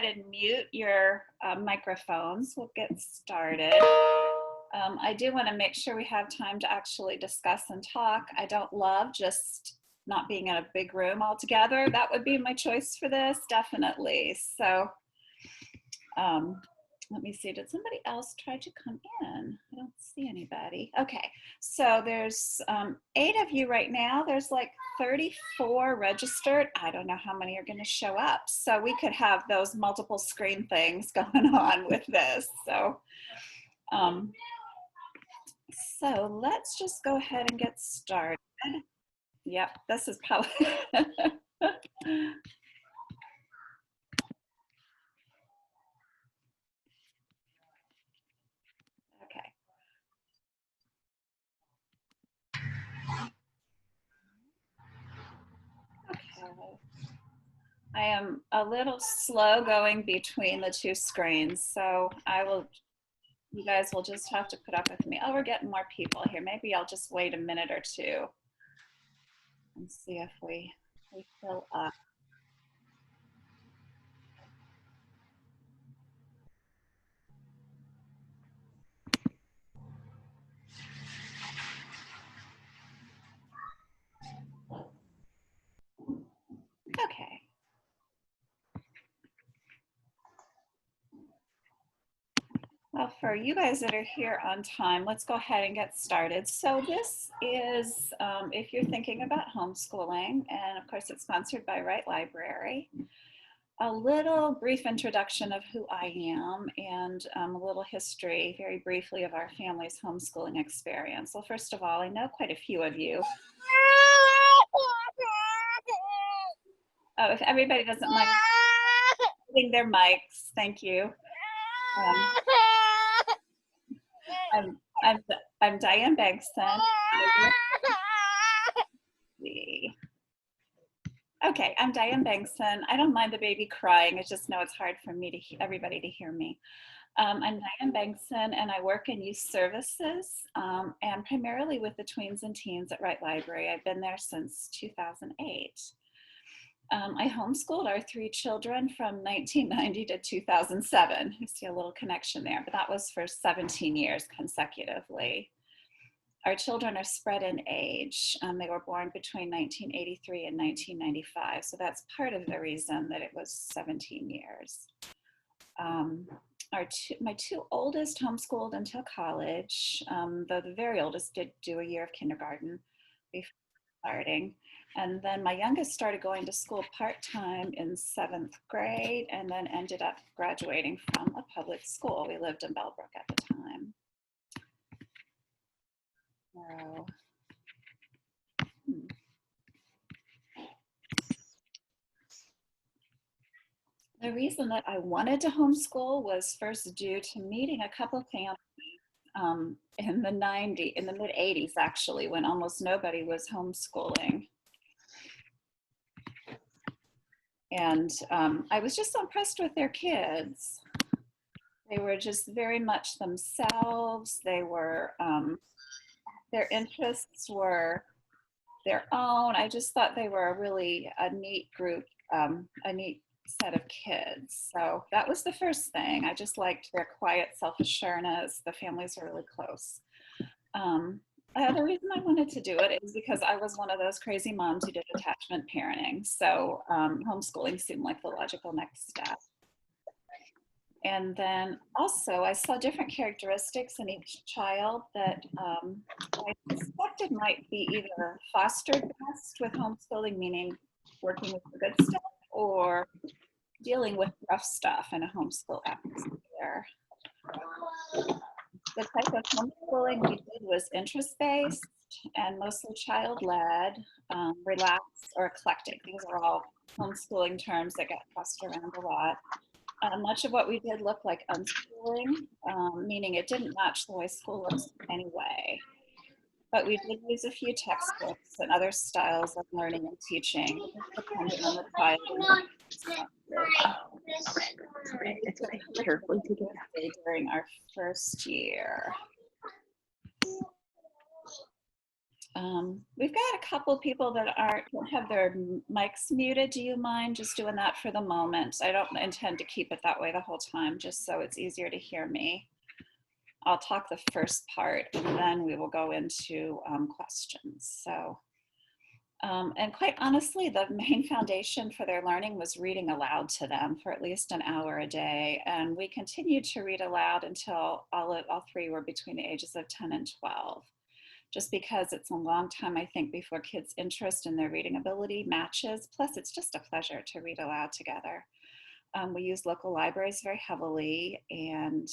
ahead and mute your microphones. We'll get started. I do want to make sure we have time to actually discuss and talk. I don't love just not being in a big room all together. That would be my choice for this, definitely. So let me see, did somebody else try to come in? I don't see anybody. Okay, so there's 8 of you right now. There's like 34 registered. I don't know how many are gonna show up. So we could have those multiple screen things going on with this. So let's just go ahead and get started. Yep, this is probably, okay. Okay. I am a little slow going between the two screens, so you guys will just have to put up with me. Oh, we're getting more people here. Maybe I'll just wait a minute or two and see if we fill up. Okay. Well, for you guys that are here on time, let's go ahead and get started. So this is, if you're thinking about homeschooling, and of course it's sponsored by Wright Library, a little brief introduction of who I am and a little history, very briefly, of our family's homeschooling experience. Well, first of all, I know quite a few of you. Oh, if everybody doesn't mind hitting their mics, thank you. I'm Diane Begson. Okay, I'm Diane Begson. I don't mind the baby crying. I just know it's hard for me to everybody to hear me. I'm Diane Begson, and I work in youth services and primarily with the tweens and teens at Wright Library. I've been there since 2008. I homeschooled our 3 children from 1990 to 2007. You see a little connection there, but that was for 17 years consecutively. Our children are spread in age. They were born between 1983 and 1995, so that's part of the reason that it was 17 years. My 2 oldest homeschooled until college, though the very oldest did do a year of kindergarten before starting. And then my youngest started going to school part-time in 7th grade and then ended up graduating from a public school. We lived in Bellbrook at the time. So, The reason that I wanted to homeschool was first due to meeting a couple of families in the mid-80s actually, when almost nobody was homeschooling. And I was just so impressed with their kids. They were just very much themselves. They were, their interests were their own. I just thought they were really a neat group, a neat set of kids. So that was the first thing. I just liked their quiet self-assuredness. The families are really close. The reason I wanted to do it is because I was one of those crazy moms who did attachment parenting. So homeschooling seemed like the logical next step. And then also I saw different characteristics in each child that I suspected might be either fostered best with homeschooling, meaning working with the good stuff, or dealing with rough stuff in a homeschool atmosphere. The type of homeschooling we did was interest-based and mostly child-led, relaxed, or eclectic. These are all homeschooling terms that get tossed around a lot. Much of what we did looked like unschooling, meaning it didn't match the way school looks anyway. But we did use a few textbooks and other styles of learning and teaching, depending on the child. During our first year. We've got a couple people that don't have their mics muted. Do you mind just doing that for the moment? I don't intend to keep it that way the whole time, just so it's easier to hear me. I'll talk the first part and then we will go into questions. So, and quite honestly, the main foundation for their learning was reading aloud to them for at least an hour a day. And we continued to read aloud until all three were between the ages of 10 and 12. Just because it's a long time, I think, before kids' interest in their reading ability matches. Plus, it's just a pleasure to read aloud together. We use local libraries very heavily, and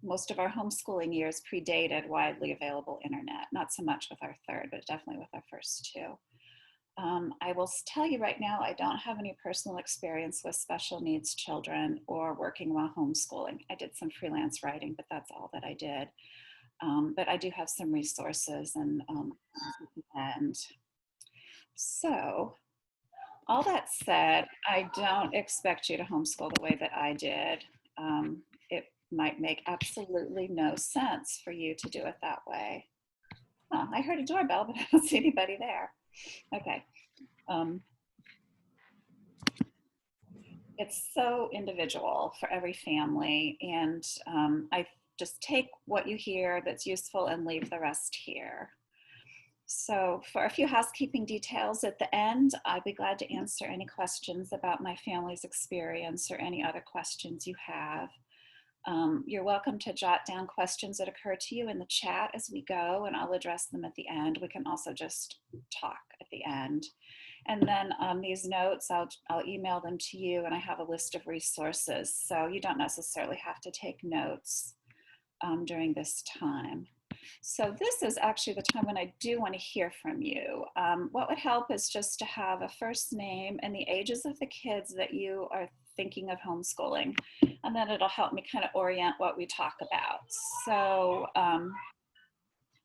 most of our homeschooling years predated widely available internet. Not so much with our third, but definitely with our first two. I will tell you right now, I don't have any personal experience with special needs children or working while homeschooling. I did some freelance writing, but that's all that I did. But I do have some resources and so all that said, I don't expect you to homeschool the way that I did. It might make absolutely no sense for you to do it that way. Oh, I heard a doorbell, but I don't see anybody there. Okay. It's so individual for every family, and I just take what you hear that's useful and leave the rest here. So for a few housekeeping details at the end, I'd be glad to answer any questions about my family's experience or any other questions you have. You're welcome to jot down questions that occur to you in the chat as we go, and I'll address them at the end. We can also just talk at the end. And then these notes, I'll email them to you, and I have a list of resources. So you don't necessarily have to take notes during this time. So this is actually the time when I do want to hear from you. What would help is just to have a first name and the ages of the kids that you are thinking of homeschooling. And then it'll help me kind of orient what we talk about. So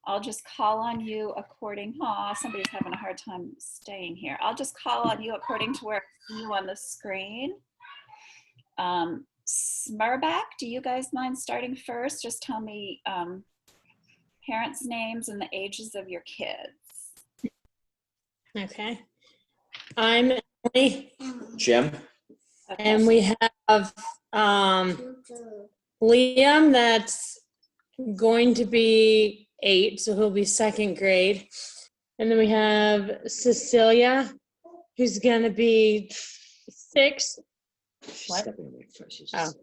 I'll just call on you according, somebody's having a hard time staying here. I'll just call on you according to where I see you on the screen. Smurbak, do you guys mind starting first? Just tell me parents' names and the ages of your kids. Okay. I'm Emily. Jim. Okay. And we have Liam that's going to be 8, so he'll be 2nd grade. And then we have Cecilia, who's going to be 6. What? Oh.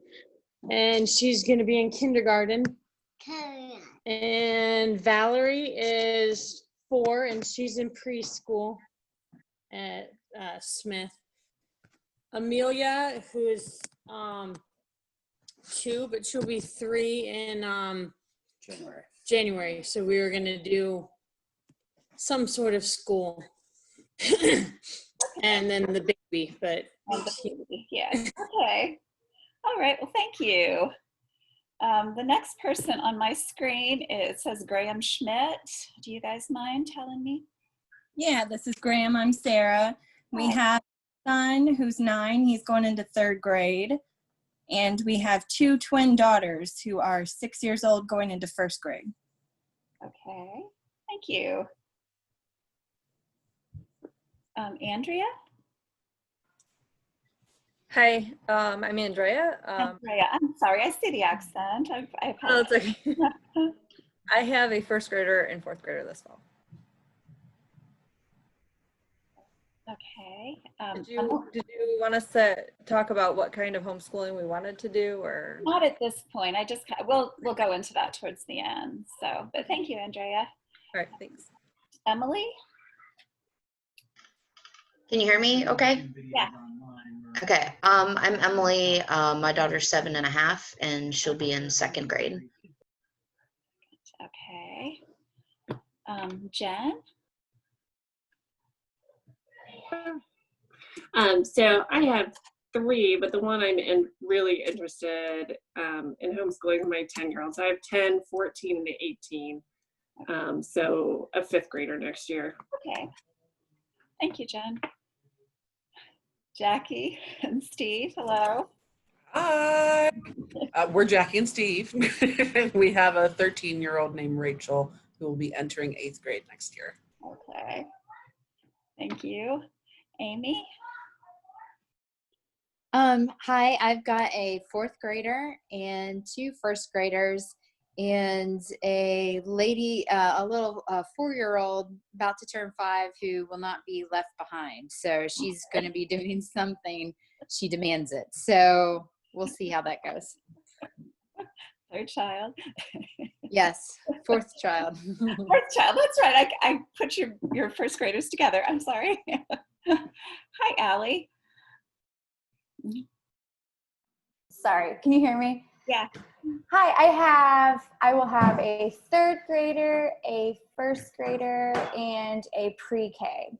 And she's going to be in kindergarten. And Valerie is 4, and she's in preschool at Smith. Amelia, who is 2, but she'll be 3 in January. So we were going to do some sort of school. And then the baby, but yeah. Okay. All right. Well, thank you. The next person on my screen, it says Graham Schmidt. Do you guys mind telling me? Yeah, this is Graham. I'm Sarah. We have a son who's 9. He's going into 3rd grade. And we have 2 twin daughters who are 6 years old going into 1st grade. Okay. Thank you. Andrea? Hi, I'm Andrea. Andrea, I'm sorry, I see the accent. I apologize. Oh, it's okay. I have a 1st grader and 4th grader this fall. Okay. Did you want us to talk about what kind of homeschooling we wanted to do, or? Not at this point. I just, we'll go into that towards the end. So, but thank you, Andrea. All right, thanks. Emily? Can you hear me okay? Yeah. Okay, I'm Emily. My daughter's 7.5 and she'll be in 2nd grade. Okay. Jen? So I have 3, but the one I'm really interested in homeschooling my 10-year-olds. So I have 10, 14, and 18. So a 5th grader next year. Okay. Thank you, Jen. Jackie and Steve, hello. Hi. We're Jackie and Steve. We have a 13-year-old named Rachel who will be entering 8th grade next year. Okay. Thank you. Amy? Hi, I've got a 4th grader and 2 first graders and a lady, a little 4-year-old about to turn 5 who will not be left behind. So she's going to be doing something. She demands it. So we'll see how that goes. 3rd child. Yes, 4th child. 4th child, that's right. I put your first graders together. I'm sorry. Hi, Allie. Sorry, can you hear me? Yeah. Hi, I will have a 3rd grader, a 1st grader, and a pre-K.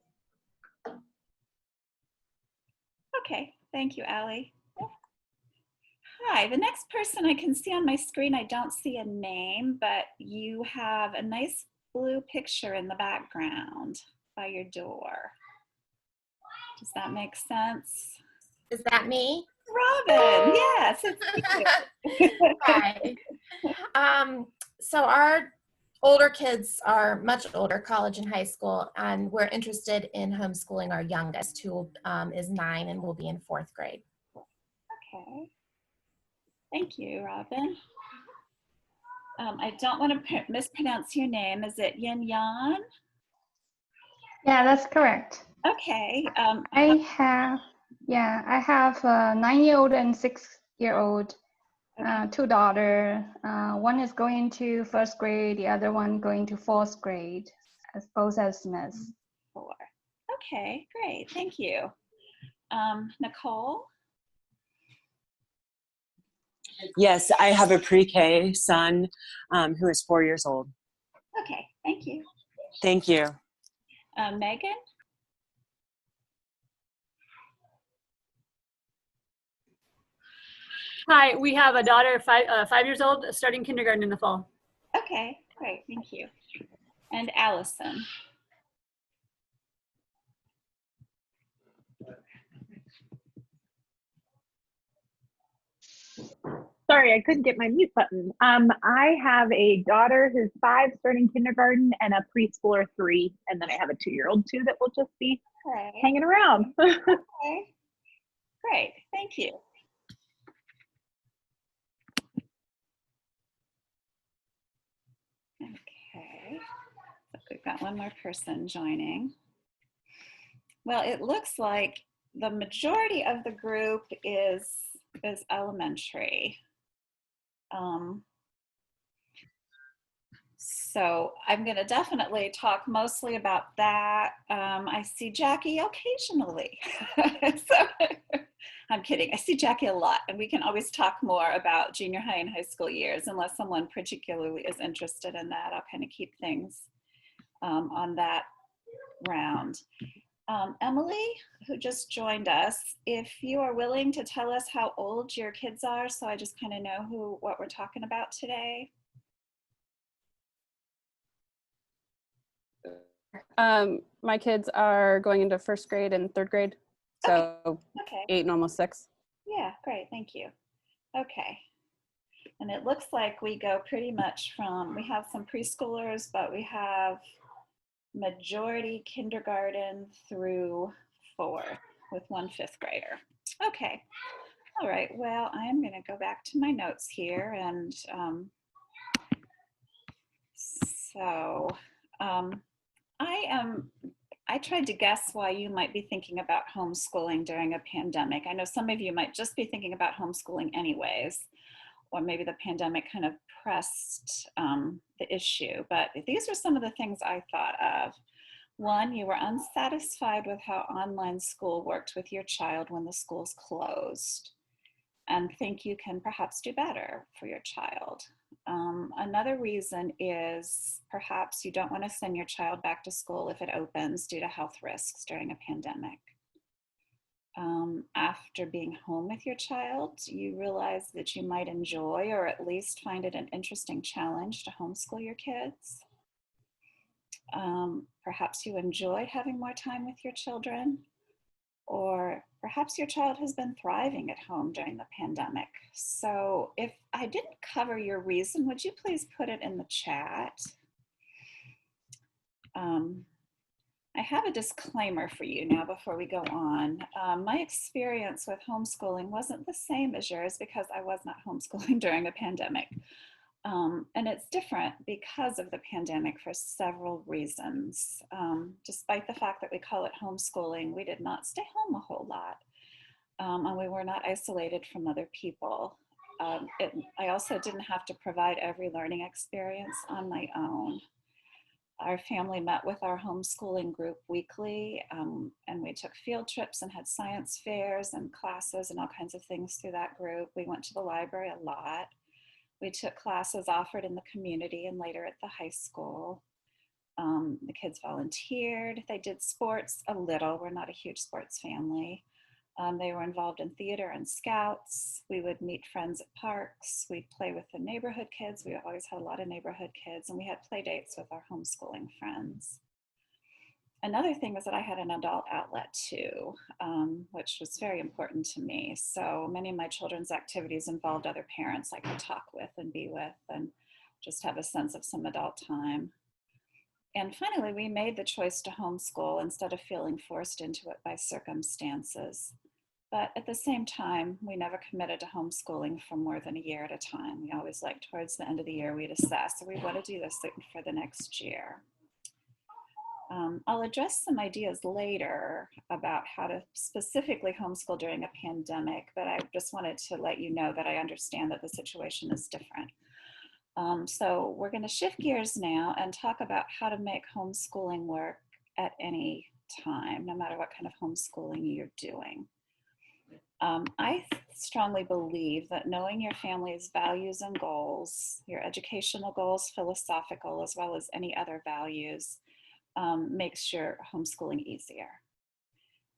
Okay, thank you, Allie. Hi, the next person I can see on my screen, I don't see a name, but you have a nice blue picture in the background by your door. Does that make sense? Is that me? Robin, yes, it's you. Hi. So our older kids are much older, college and high school, and we're interested in homeschooling our youngest, who is 9 and will be in 4th grade. Okay. Thank you, Robin. I don't want to mispronounce your name. Is it Yin Yan? Yeah, that's correct. Okay. I have a 9-year-old and 6-year-old, 2 daughters. One is going to 1st grade, the other one going to 4th grade, both as Smiths. 4. Okay, great. Thank you. Nicole? Yes, I have a pre-K son who is 4 years old. Okay, thank you. Thank you. Megan? Hi, we have a daughter, 5 years old, starting kindergarten in the fall. Okay, great, thank you. And Allison? Sorry, I couldn't get my mute button. I have a daughter who's 5 starting kindergarten and a preschooler 3. And then I have a 2-year-old too that will just be hanging around. Okay, great, thank you. Okay, so we've got one more person joining. Well, it looks like the majority of the group is elementary. So I'm going to definitely talk mostly about that. I see Jackie occasionally. So, I'm kidding. I see Jackie a lot, and we can always talk more about junior high and high school years unless someone particularly is interested in that. I'll kind of keep things on that round. Emily, who just joined us, if you are willing to tell us how old your kids are, so I just kind of know what we're talking about today. My kids are going into 1st grade and 3rd grade, so Okay. 8 and almost 6. Yeah, great, thank you. Okay, and it looks like we go pretty much from, we have some preschoolers, but we have majority kindergarten through 4 with 1 5th grader. Okay, all right, well, I'm gonna go back to my notes here, and I tried to guess why you might be thinking about homeschooling during a pandemic. I know some of you might just be thinking about homeschooling anyways, or maybe the pandemic kind of pressed the issue, but these are some of the things I thought of. 1, you were unsatisfied with how online school worked with your child when the schools closed, and think you can perhaps do better for your child. Another reason is perhaps you don't want to send your child back to school if it opens due to health risks during a pandemic. After being home with your child, you realize that you might enjoy or at least find it an interesting challenge to homeschool your kids. Perhaps you enjoy having more time with your children, or perhaps your child has been thriving at home during the pandemic. So if I didn't cover your reason, would you please put it in the chat? I have a disclaimer for you now before we go on. My experience with homeschooling wasn't the same as yours because I was not homeschooling during the pandemic. And it's different because of the pandemic for several reasons. Despite the fact that we call it homeschooling, we did not stay home a whole lot. And we were not isolated from other people. I also didn't have to provide every learning experience on my own. Our family met with our homeschooling group weekly, and we took field trips and had science fairs and classes and all kinds of things through that group. We went to the library a lot. We took classes offered in the community and later at the high school. The kids volunteered. They did sports a little. We're not a huge sports family. They were involved in theater and scouts. We would meet friends at parks. We'd play with the neighborhood kids. We always had a lot of neighborhood kids, and we had play dates with our homeschooling friends. Another thing was that I had an adult outlet too, which was very important to me. So many of my children's activities involved other parents I could talk with and be with and just have a sense of some adult time. And finally, we made the choice to homeschool instead of feeling forced into it by circumstances. But at the same time, we never committed to homeschooling for more than a year at a time. We always towards the end of the year, we'd assess, so we want to do this for the next year. I'll address some ideas later about how to specifically homeschool during a pandemic, but I just wanted to let you know that I understand that the situation is different. So we're going to shift gears now and talk about how to make homeschooling work at any time, no matter what kind of homeschooling you're doing. I strongly believe that knowing your family's values and goals, your educational goals, philosophical, as well as any other values, makes your homeschooling easier.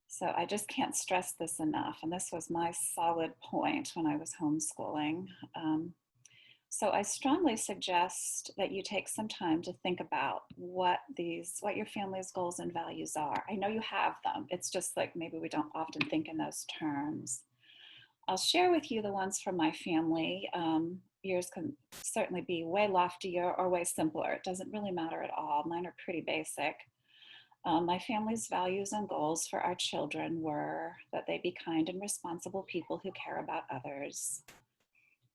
So I just can't stress this enough. And this was my solid point when I was homeschooling. So I strongly suggest that you take some time to think about what your family's goals and values are. I know you have them. It's just like maybe we don't often think in those terms. I'll share with you the ones from my family. Yours can certainly be way loftier or way simpler. It doesn't really matter at all. Mine are pretty basic. My family's values and goals for our children were that they be kind and responsible people who care about others,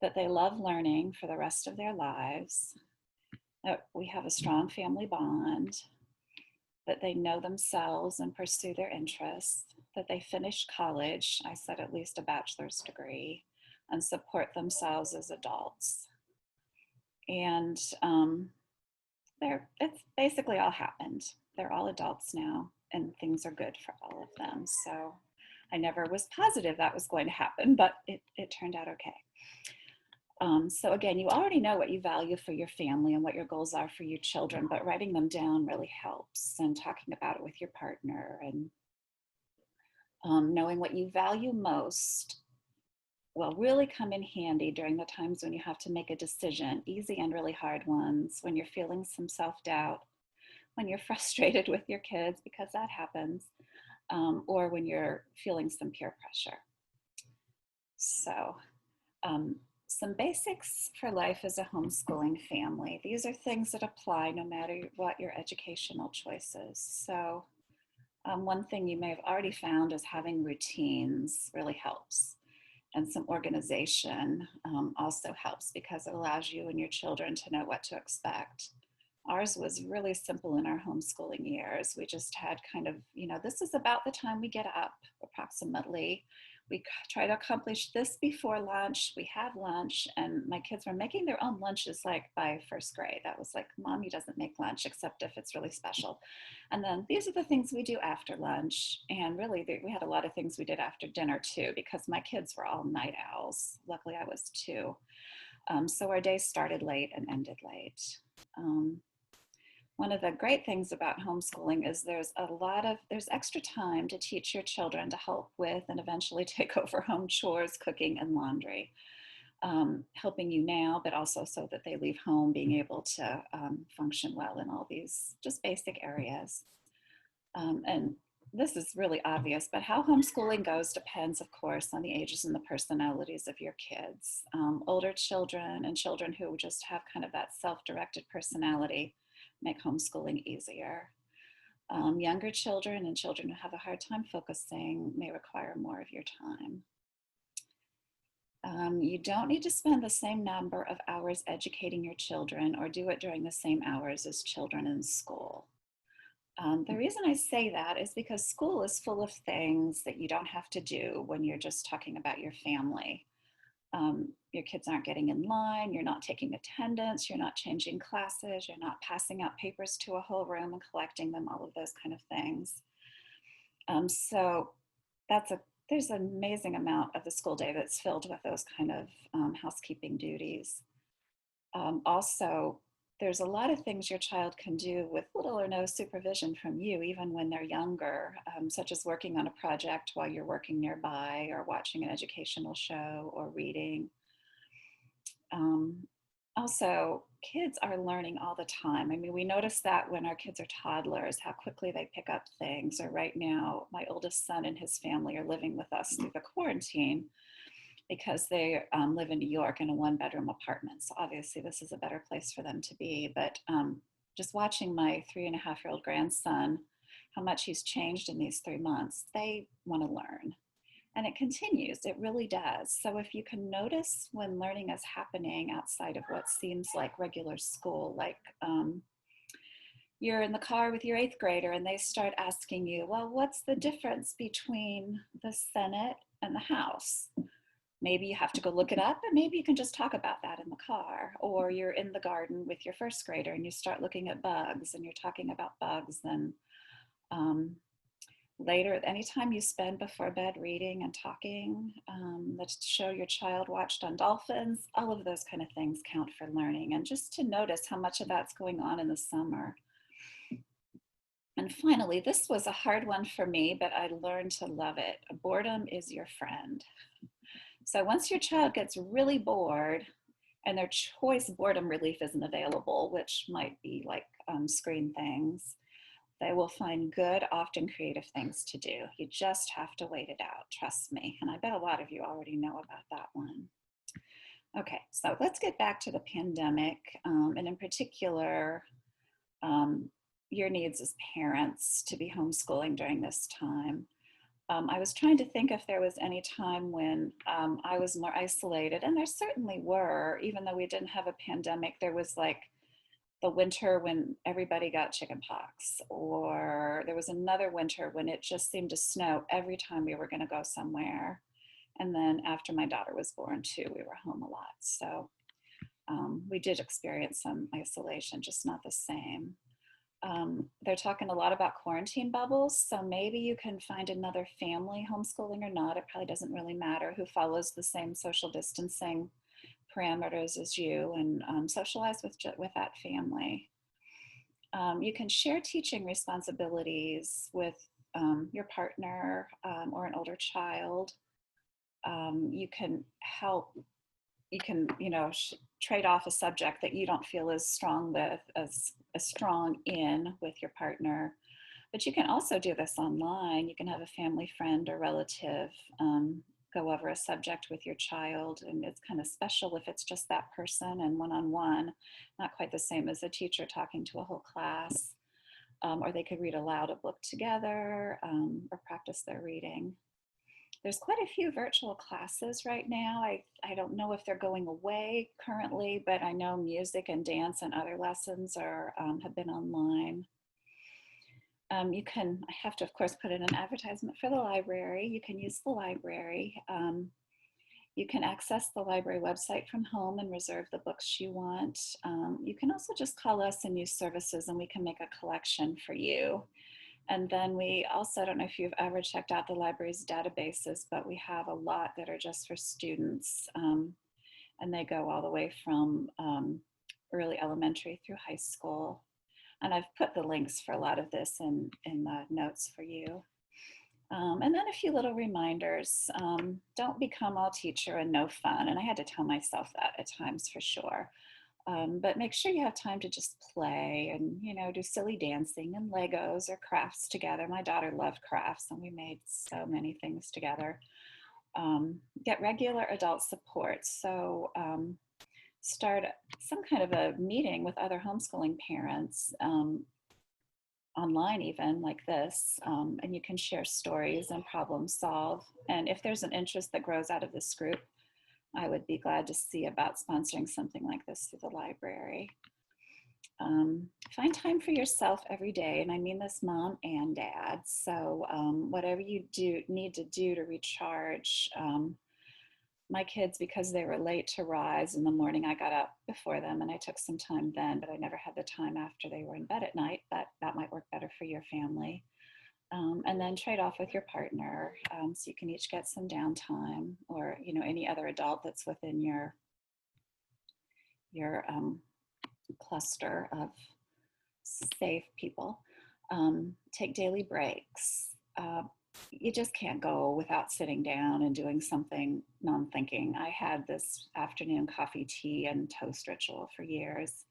that they love learning for the rest of their lives, that we have a strong family bond, that they know themselves and pursue their interests, that they finish college, I said at least a bachelor's degree, and support themselves as adults. And it's basically all happened. They're all adults now, and things are good for all of them. So I never was positive that was going to happen, but it turned out okay. So again, you already know what you value for your family and what your goals are for your children, but writing them down really helps, and talking about it with your partner, and knowing what you value most will really come in handy during the times when you have to make a decision, easy and really hard ones, when you're feeling some self-doubt, when you're frustrated with your kids, because that happens, or when you're feeling some peer pressure. So some basics for life as a homeschooling family. These are things that apply no matter what your educational choices. So one thing you may have already found is having routines really helps. And some organization also helps, because it allows you and your children to know what to expect. Ours was really simple in our homeschooling years. We just had kind of, this is about the time we get up approximately. We try to accomplish this before lunch. We have lunch, and my kids were making their own lunches by first grade. That was like, Mommy doesn't make lunch except if it's really special. And then these are the things we do after lunch. And really, we had a lot of things we did after dinner too, because my kids were all night owls. Luckily, I was too. So our day started late and ended late. One of the great things about homeschooling is there's extra time to teach your children to help with and eventually take over home chores, cooking, and laundry. Helping you now, but also so that they leave home being able to function well in all these just basic areas. And this is really obvious, but how homeschooling goes depends, of course, on the ages and the personalities of your kids. Older children and children who just have kind of that self-directed personality make homeschooling easier. Younger children and children who have a hard time focusing may require more of your time. You don't need to spend the same number of hours educating your children or do it during the same hours as children in school. The reason I say that is because school is full of things that you don't have to do when you're just talking about your family. Your kids aren't getting in line, you're not taking attendance, you're not changing classes, you're not passing out papers to a whole room and collecting them, all of those kind of things. So there's an amazing amount of the school day that's filled with those kind of housekeeping duties. Also, there's a lot of things your child can do with little or no supervision from you, even when they're younger, such as working on a project while you're working nearby, or watching an educational show, or reading. Also, kids are learning all the time. I mean, we notice that when our kids are toddlers, how quickly they pick up things. Or right now, my oldest son and his family are living with us through the quarantine because they live in New York in a 1-bedroom apartment. So obviously this is a better place for them to be. But just watching my 3.5-year-old grandson, how much he's changed in these 3 months, they want to learn. And it continues, it really does. So if you can notice when learning is happening outside of what seems like regular school, like you're in the car with your 8th grader and they start asking you, well, what's the difference between the Senate and the House? Maybe you have to go look it up, and maybe you can just talk about that in the car. Or you're in the garden with your 1st grader and you start looking at bugs and you're talking about bugs. And later, anytime you spend before bed reading and talking, the show your child watched on dolphins, all of those kind of things count for learning. And just to notice how much of that's going on in the summer. And finally, this was a hard one for me, but I learned to love it. Boredom is your friend. So once your child gets really bored and their choice boredom relief isn't available, which might be like screen things, they will find good, often creative things to do. You just have to wait it out, trust me. And I bet a lot of you already know about that one. Okay, so let's get back to the pandemic, and in particular, your needs as parents to be homeschooling during this time. I was trying to think if there was any time when I was more isolated, and there certainly were. Even though we didn't have a pandemic, there was like the winter when everybody got chickenpox, or there was another winter when it just seemed to snow every time we were going to go somewhere. And then after my daughter was born too, we were home a lot. So we did experience some isolation, just not the same. They're talking a lot about quarantine bubbles, so maybe you can find another family, homeschooling or not, it probably doesn't really matter, who follows the same social distancing parameters as you, and socialize with that family. You can share teaching responsibilities with your partner or an older child. You can help. You can, trade off a subject that you don't feel as strong with, as strong in with your partner. But you can also do this online. You can have a family friend or relative go over a subject with your child, and it's kind of special if it's just that person and one-on-one, not quite the same as a teacher talking to a whole class. Or they could read aloud a book together, or practice their reading. There's quite a few virtual classes right now. I don't know if they're going away currently, but I know music and dance and other lessons have been online. I have to, of course, put in an advertisement for the library. You can use the library. You can access the library website from home and reserve the books you want. You can also just call us and use services, and we can make a collection for you. And then we also, I don't know if you've ever checked out the library's databases, but we have a lot that are just for students. And they go all the way from early elementary through high school. And I've put the links for a lot of this in the notes for you. And then a few little reminders. Don't become all teacher and no fun. And I had to tell myself that at times for sure. But make sure you have time to just play and, do silly dancing and Legos or crafts together. My daughter loved crafts and we made so many things together. Get regular adult support. So start some kind of a meeting with other homeschooling parents. online even like this, and you can share stories and problem solve. And if there's an interest that grows out of this group, I would be glad to see about sponsoring something like this through the library. Find time for yourself every day, and I mean this mom and dad. So whatever you need to do to recharge. My kids, because they were late to rise in the morning, I got up before them and I took some time then, but I never had the time after they were in bed at night, but that might work better for your family. And then trade off with your partner, so you can each get some downtime, or any other adult that's within your cluster of safe people. Take daily breaks. You just can't go without sitting down and doing something non-thinking. I had this afternoon coffee, tea, and toast ritual for years.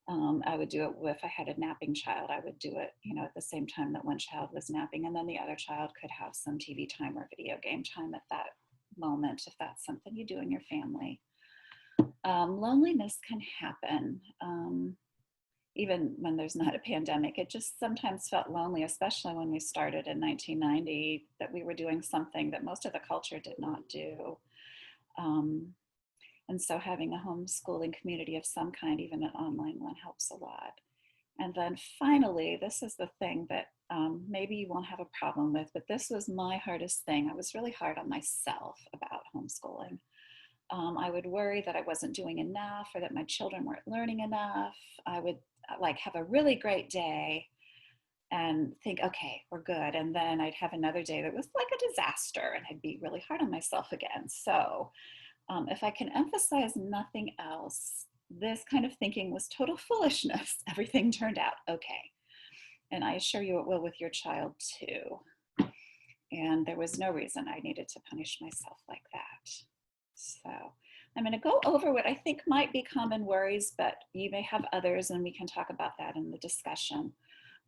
I would do it if I had a napping child. I would do it, at the same time that one child was napping, and then the other child could have some TV time or video game time at that moment, if that's something you do in your family. Loneliness can happen. Even when there's not a pandemic, it just sometimes felt lonely, especially when we started in 1990, that we were doing something that most of the culture did not do. And so having a homeschooling community of some kind, even an online one, helps a lot. And then finally, this is the thing that maybe you won't have a problem with, but this was my hardest thing. I was really hard on myself about homeschooling. I would worry that I wasn't doing enough, or that my children weren't learning enough. I would have a really great day and think, okay, we're good. And then I'd have another day that was like a disaster, and I'd be really hard on myself again. So if I can emphasize nothing else, this kind of thinking was total foolishness. Everything turned out okay. And I assure you it will with your child too. And there was no reason I needed to punish myself like that. So I'm going to go over what I think might be common worries, but you may have others, and we can talk about that in the discussion.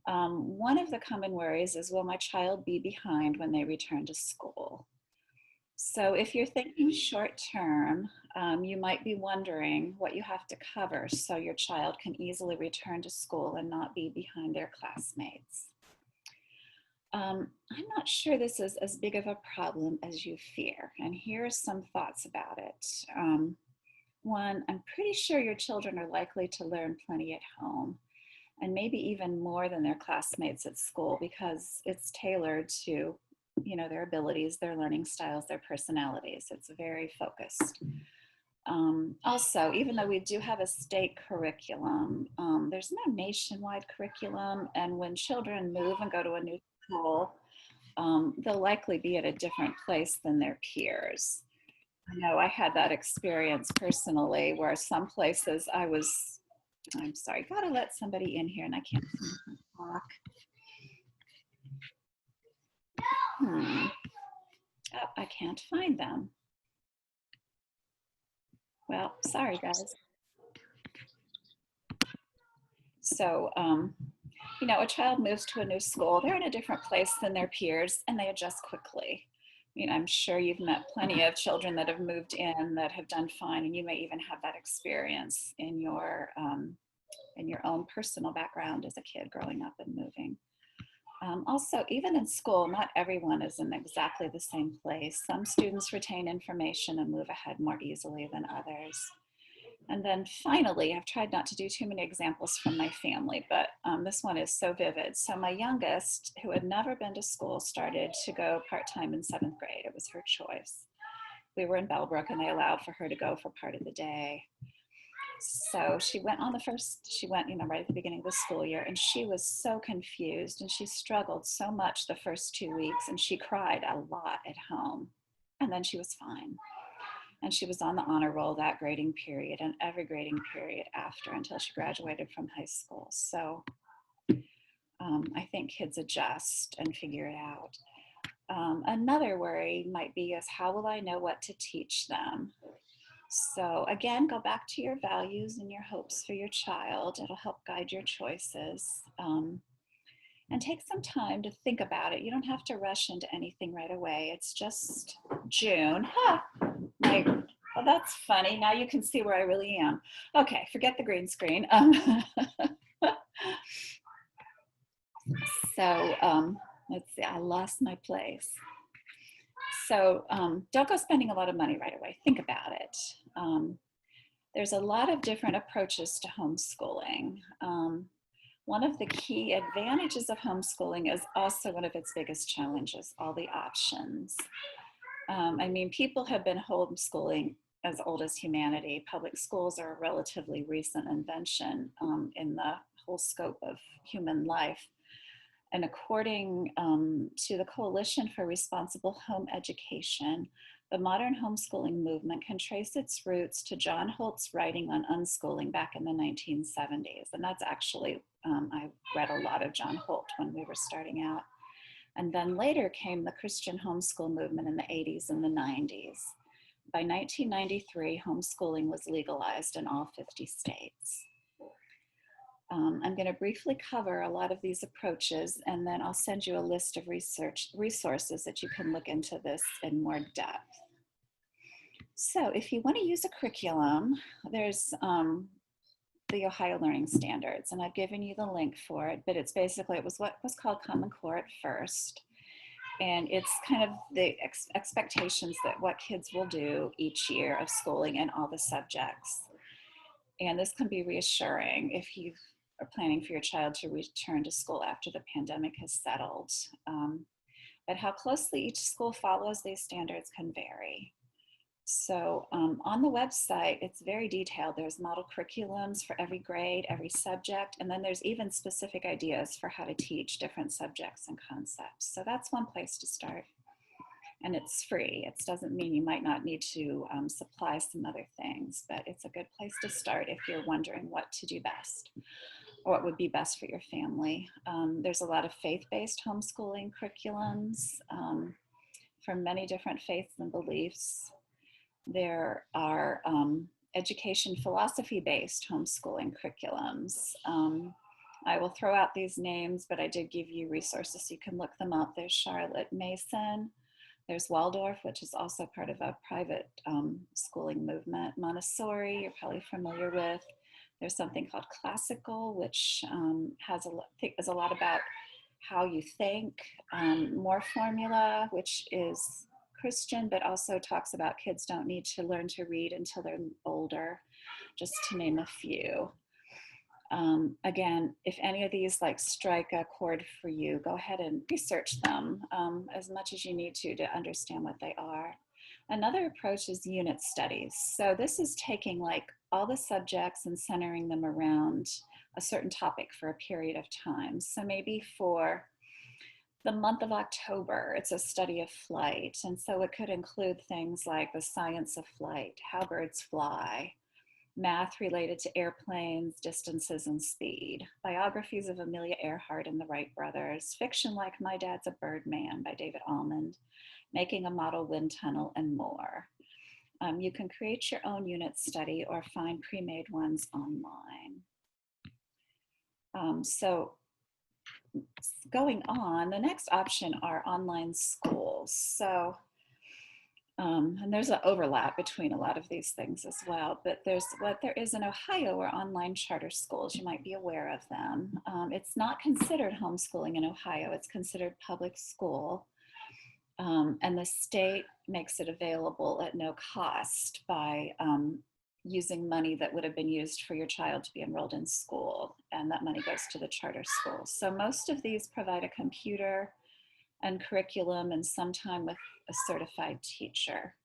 One of the common worries is, will my child be behind when they return to school? So if you're thinking short term, you might be wondering what you have to cover so your child can easily return to school and not be behind their classmates. I'm not sure this is as big of a problem as you fear, and here are some thoughts about it. One, I'm pretty sure your children are likely to learn plenty at home, and maybe even more than their classmates at school, because it's tailored to their abilities, their learning styles, their personalities. It's very focused. Also, even though we do have a state curriculum, there's no nationwide curriculum, and when children move and go to a new school, they'll likely be at a different place than their peers. I know I had that experience personally, where some places I'm sorry, gotta let somebody in here and I can't talk. Oh, I can't find them. Well, sorry guys. So, a child moves to a new school, they're in a different place than their peers, and they adjust quickly. I'm sure you've met plenty of children that have moved in that have done fine, and you may even have that experience in your own personal background as a kid growing up and moving. Also, even in school, not everyone is in exactly the same place. Some students retain information and move ahead more easily than others. And then finally, I've tried not to do too many examples from my family, but this one is so vivid. So my youngest, who had never been to school, started to go part-time in 7th grade. It was her choice. We were in Bellbrook, and they allowed for her to go for part of the day. So she went right at the beginning of the school year, and she was so confused, and she struggled so much the first 2 weeks, and she cried a lot at home, and then she was fine. And she was on the honor roll that grading period and every grading period after, until she graduated from high school. So I think kids adjust and figure it out. Another worry might be is, how will I know what to teach them? So again, go back to your values and your hopes for your child. It'll help guide your choices. And take some time to think about it. You don't have to rush into anything right away. It's just June. Well, that's funny. Now you can see where I really am. Okay, forget the green screen. So let's see, I lost my place. So don't go spending a lot of money right away. Think about it. There's a lot of different approaches to homeschooling. One of the key advantages of homeschooling is also one of its biggest challenges, all the options. I mean, people have been homeschooling as old as humanity. Public schools are a relatively recent invention in the whole scope of human life. And according to the Coalition for Responsible Home Education, the modern homeschooling movement can trace its roots to John Holt's writing on unschooling back in the 1970s. And that's actually, I read a lot of John Holt when we were starting out. And then later came the Christian homeschool movement in the 80s and the 90s. By 1993, homeschooling was legalized in all 50 states. I'm going to briefly cover a lot of these approaches, and then I'll send you a list of resources that you can look into this in more depth. So if you want to use a curriculum, there's the Ohio Learning Standards, and I've given you the link for it, but it's basically, it was what was called Common Core at first. And it's kind of the expectations that what kids will do each year of schooling in all the subjects. And this can be reassuring if you are planning for your child to return to school after the pandemic has settled. But how closely each school follows these standards can vary. So on the website, it's very detailed. There's model curriculums for every grade, every subject, and then there's even specific ideas for how to teach different subjects and concepts. So that's one place to start. And it's free. It doesn't mean you might not need to supply some other things, but it's a good place to start if you're wondering what to do best or what would be best for your family. There's a lot of faith-based homeschooling curriculums from many different faiths and beliefs. There are education philosophy-based homeschooling curriculums. I will throw out these names, but I did give you resources so you can look them up. There's Charlotte Mason. There's Waldorf, which is also part of a private schooling movement. Montessori, you're probably familiar with. There's something called Classical, which is a lot about how you think. More Formula, which is Christian, but also talks about kids don't need to learn to read until they're older, just to name a few. Again, if any of these like strike a chord for you, go ahead and research them as much as you need to understand what they are. Another approach is unit studies. So this is taking like all the subjects and centering them around a certain topic for a period of time. So maybe for the month of October, it's a study of flight. And so it could include things like the science of flight, how birds fly, math related to airplanes, distances, and speed, biographies of Amelia Earhart and the Wright brothers, fiction like My Dad's a Birdman by David Almond, making a model wind tunnel, and more. You can create your own unit study or find pre-made ones online. So going on, the next option are online schools. So, and there's an overlap between a lot of these things as well, but what there is in Ohio are online charter schools. You might be aware of them. It's not considered homeschooling in Ohio. It's considered public school. And the state makes it available at no cost by using money that would have been used for your child to be enrolled in school, and that money goes to the charter schools. So most of these provide a computer and curriculum and some time with a certified teacher.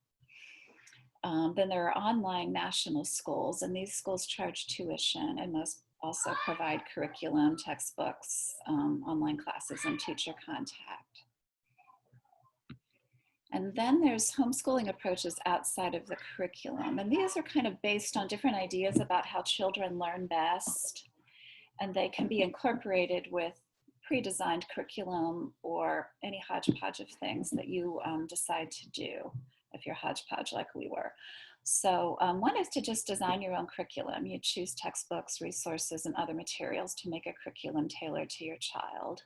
Then there are online national schools, and these schools charge tuition, and most also provide curriculum, textbooks, online classes, and teacher contact. And then there's homeschooling approaches outside of the curriculum. And these are kind of based on different ideas about how children learn best. And they can be incorporated with pre-designed curriculum or any hodgepodge of things that you decide to do, if you're hodgepodge like we were. So one is to just design your own curriculum. You choose textbooks, resources, and other materials to make a curriculum tailored to your child.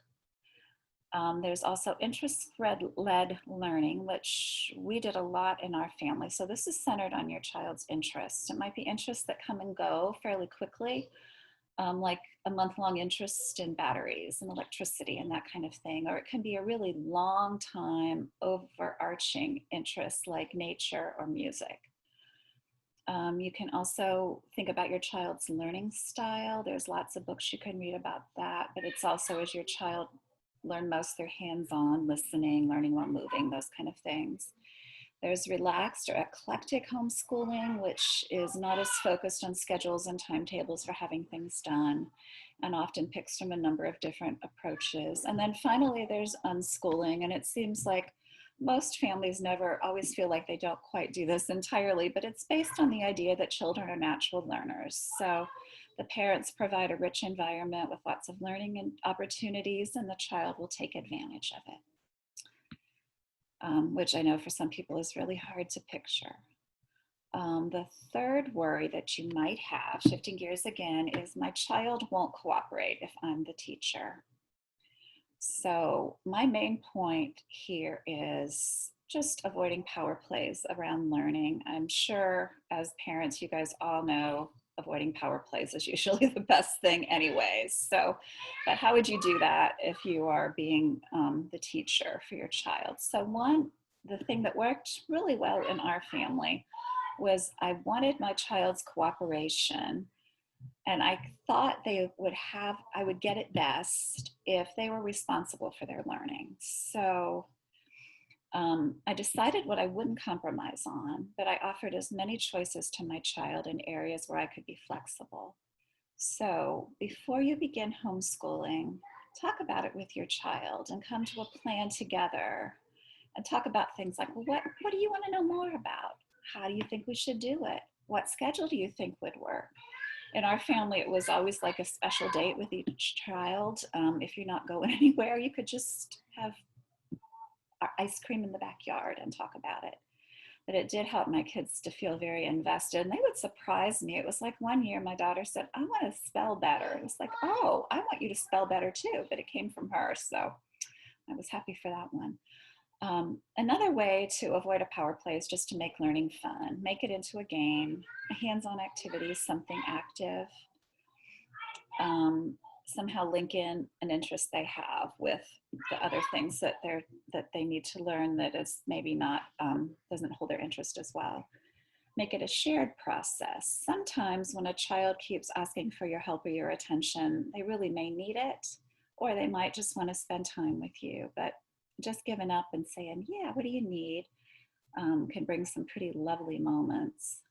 There's also interest-led learning, which we did a lot in our family. So this is centered on your child's interests. It might be interests that come and go fairly quickly, like a month-long interest in batteries and electricity and that kind of thing. Or it can be a really long time overarching interest like nature or music. You can also think about your child's learning style. There's lots of books you can read about that, but it's also as your child learn most, they're hands-on, listening, learning while moving, those kind of things. There's relaxed or eclectic homeschooling, which is not as focused on schedules and timetables for having things done, and often picks from a number of different approaches. And then finally, there's unschooling, and it seems like most families never always feel like they don't quite do this entirely, but it's based on the idea that children are natural learners. So the parents provide a rich environment with lots of learning and opportunities, and the child will take advantage of it. Which I know for some people is really hard to picture. The third worry that you might have, shifting gears again, is my child won't cooperate if I'm the teacher. So my main point here is just avoiding power plays around learning. I'm sure as parents, you guys all know avoiding power plays is usually the best thing anyways. So, but how would you do that if you are being the teacher for your child? So the thing that worked really well in our family was I wanted my child's cooperation, and I thought I would get it best if they were responsible for their learning. So I decided what I wouldn't compromise on, but I offered as many choices to my child in areas where I could be flexible. So before you begin homeschooling, talk about it with your child and come to a plan together and talk about things like, well, what do you want to know more about? How do you think we should do it? What schedule do you think would work? In our family, it was always like a special date with each child. If you're not going anywhere, you could just have ice cream in the backyard and talk about it. But it did help my kids to feel very invested, and they would surprise me. It was like one year my daughter said, I want to spell better. It was like, oh, I want you to spell better too, but it came from her. So I was happy for that one. Another way to avoid a power play is just to make learning fun. Make it into a game, a hands-on activity, something active. Somehow link in an interest they have with the other things that they need to learn that is maybe not, doesn't hold their interest as well. Make it a shared process. Sometimes when a child keeps asking for your help or your attention, they really may need it, or they might just want to spend time with you. But just giving up and saying, yeah, what do you need, can bring some pretty lovely moments.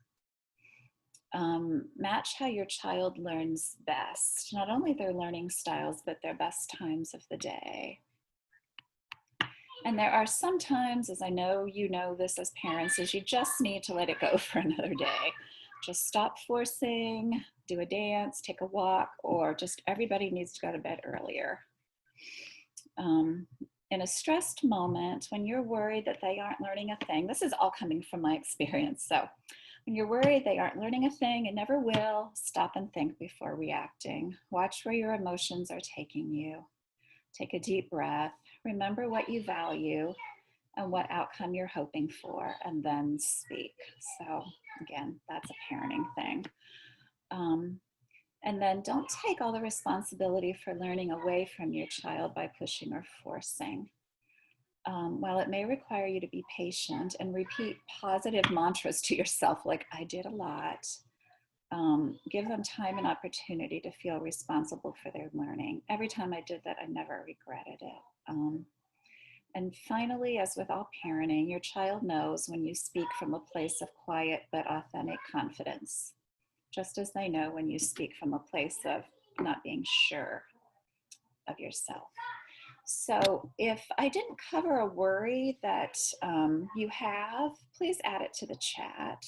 Match how your child learns best, not only their learning styles, but their best times of the day. And there are some times, as I know you know this as parents, is you just need to let it go for another day. Just stop forcing, do a dance, take a walk, or just everybody needs to go to bed earlier. In a stressed moment, when you're worried that they aren't learning a thing, this is all coming from my experience, so when you're worried they aren't learning a thing and never will, stop and think before reacting. Watch where your emotions are taking you. Take a deep breath. Remember what you value and what outcome you're hoping for, and then speak. So again, that's a parenting thing. And then don't take all the responsibility for learning away from your child by pushing or forcing. While it may require you to be patient and repeat positive mantras to yourself, like I did a lot, give them time and opportunity to feel responsible for their learning. Every time I did that, I never regretted it. And finally, as with all parenting, your child knows when you speak from a place of quiet but authentic confidence, just as they know when you speak from a place of not being sure of yourself. So if I didn't cover a worry that you have, please add it to the chat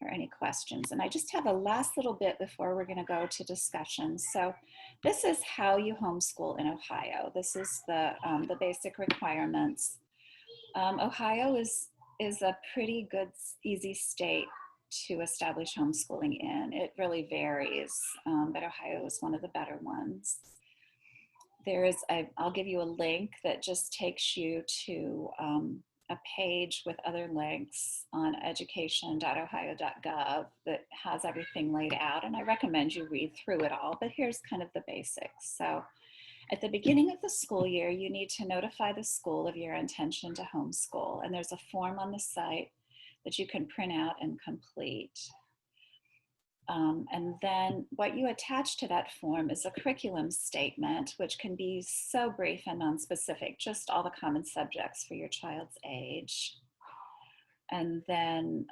or any questions. And I just have a last little bit before we're gonna go to discussion. So this is how you homeschool in Ohio. This is the basic requirements. Ohio is a pretty good, easy state to establish homeschooling in. It really varies, but Ohio is one of the better ones. I'll give you a link that just takes you to a page with other links on education.ohio.gov that has everything laid out, and I recommend you read through it all, but here's kind of the basics. So at the beginning of the school year, you need to notify the school of your intention to homeschool, and there's a form on the site that you can print out and complete. And then what you attach to that form is a curriculum statement, which can be so brief and non-specific, just all the common subjects for your child's age. And then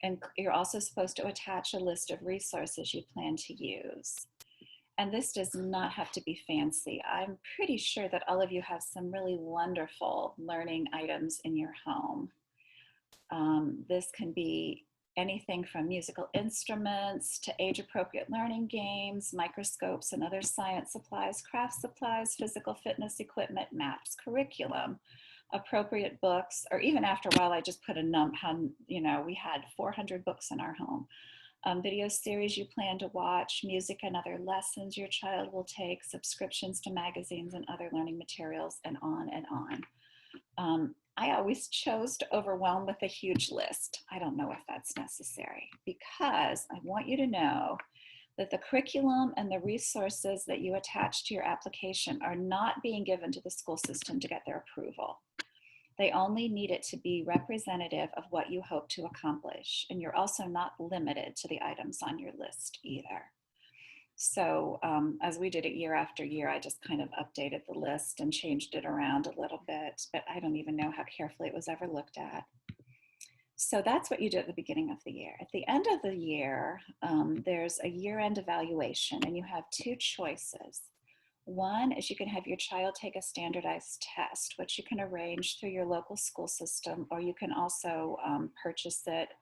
and you're also supposed to attach a list of resources you plan to use. And this does not have to be fancy. I'm pretty sure that all of you have some really wonderful learning items in your home. This can be anything from musical instruments to age-appropriate learning games, microscopes and other science supplies, craft supplies, physical fitness equipment, maps, curriculum, appropriate books, or even after a while, I just put a you know, we had 400 books in our home. Video series you plan to watch, music and other lessons your child will take, subscriptions to magazines and other learning materials, and on and on. I always chose to overwhelm with a huge list. I don't know if that's necessary, because I want you to know that the curriculum and the resources that you attach to your application are not being given to the school system to get their approval. They only need it to be representative of what you hope to accomplish. And you're also not limited to the items on your list either. So as we did it year after year, I just kind of updated the list and changed it around a little bit, but I don't even know how carefully it was ever looked at. So that's what you do at the beginning of the year. At the end of the year, there's a year-end evaluation, and you have two choices. One is you can have your child take a standardized test, which you can arrange through your local school system, or you can also purchase it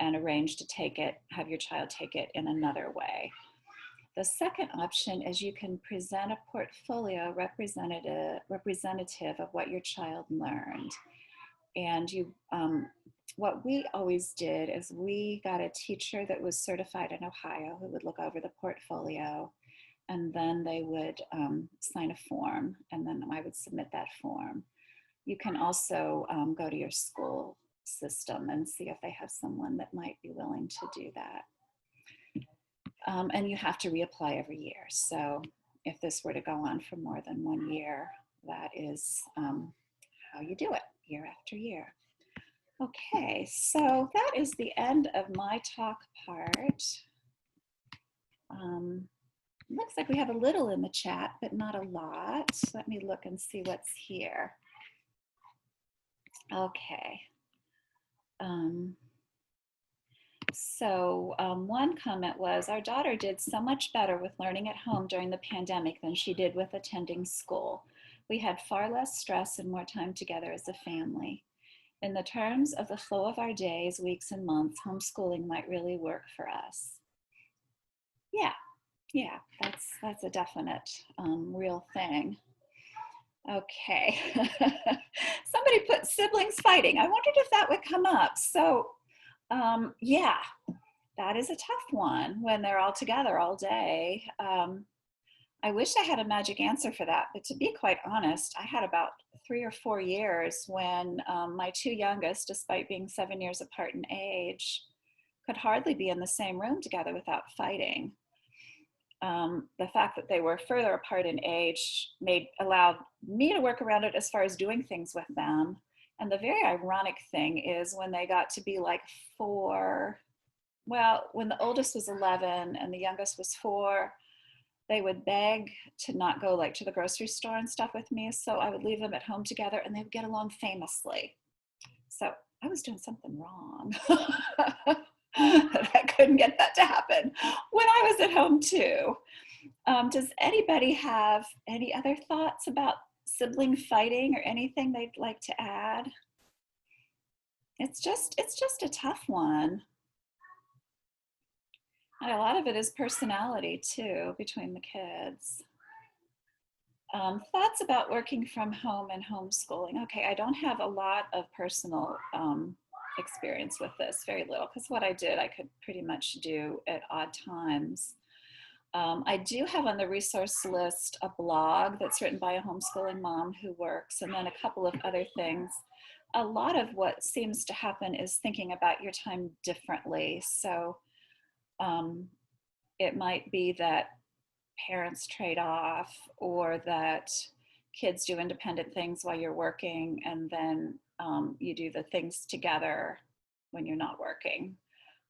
and arrange to take it, have your child take it in another way. The second option is you can present a portfolio representative of what your child learned. And what we always did is we got a teacher that was certified in Ohio who would look over the portfolio, and then they would sign a form, and then I would submit that form. You can also go to your school system and see if they have someone that might be willing to do that. And you have to reapply every year. So if this were to go on for more than 1 year, that is how you do it year after year. Okay, so that is the end of my talk part. Looks like we have a little in the chat, but not a lot. Let me look and see what's here. Okay. One comment was, our daughter did so much better with learning at home during the pandemic than she did with attending school. We had far less stress and more time together as a family. In the terms of the flow of our days, weeks, and months, homeschooling might really work for us. Yeah, that's a definite real thing. Okay, somebody put siblings fighting. I wondered if that would come up. So yeah, that is a tough one when they're all together all day. I wish I had a magic answer for that, but to be quite honest, I had about 3 or 4 years when my two youngest, despite being 7 years apart in age, could hardly be in the same room together without fighting. The fact that they were further apart in age allowed me to work around it as far as doing things with them. And the very ironic thing is when they got to be like 4, well, when the oldest was 11 and the youngest was 4, they would beg to not go like to the grocery store and stuff with me. So I would leave them at home together and they would get along famously. So I was doing something wrong. I couldn't get that to happen when I was at home too. Does anybody have any other thoughts about sibling fighting or anything they'd like to add? It's just a tough one. And a lot of it is personality too between the kids. Thoughts about working from home and homeschooling. Okay, I don't have a lot of personal experience with this, very little, because what I did I could pretty much do at odd times. I do have on the resource list a blog that's written by a homeschooling mom who works, and then a couple of other things. a lot of what seems to happen is thinking about your time differently. So it might be that parents trade off, or that kids do independent things while you're working, and then you do the things together when you're not working.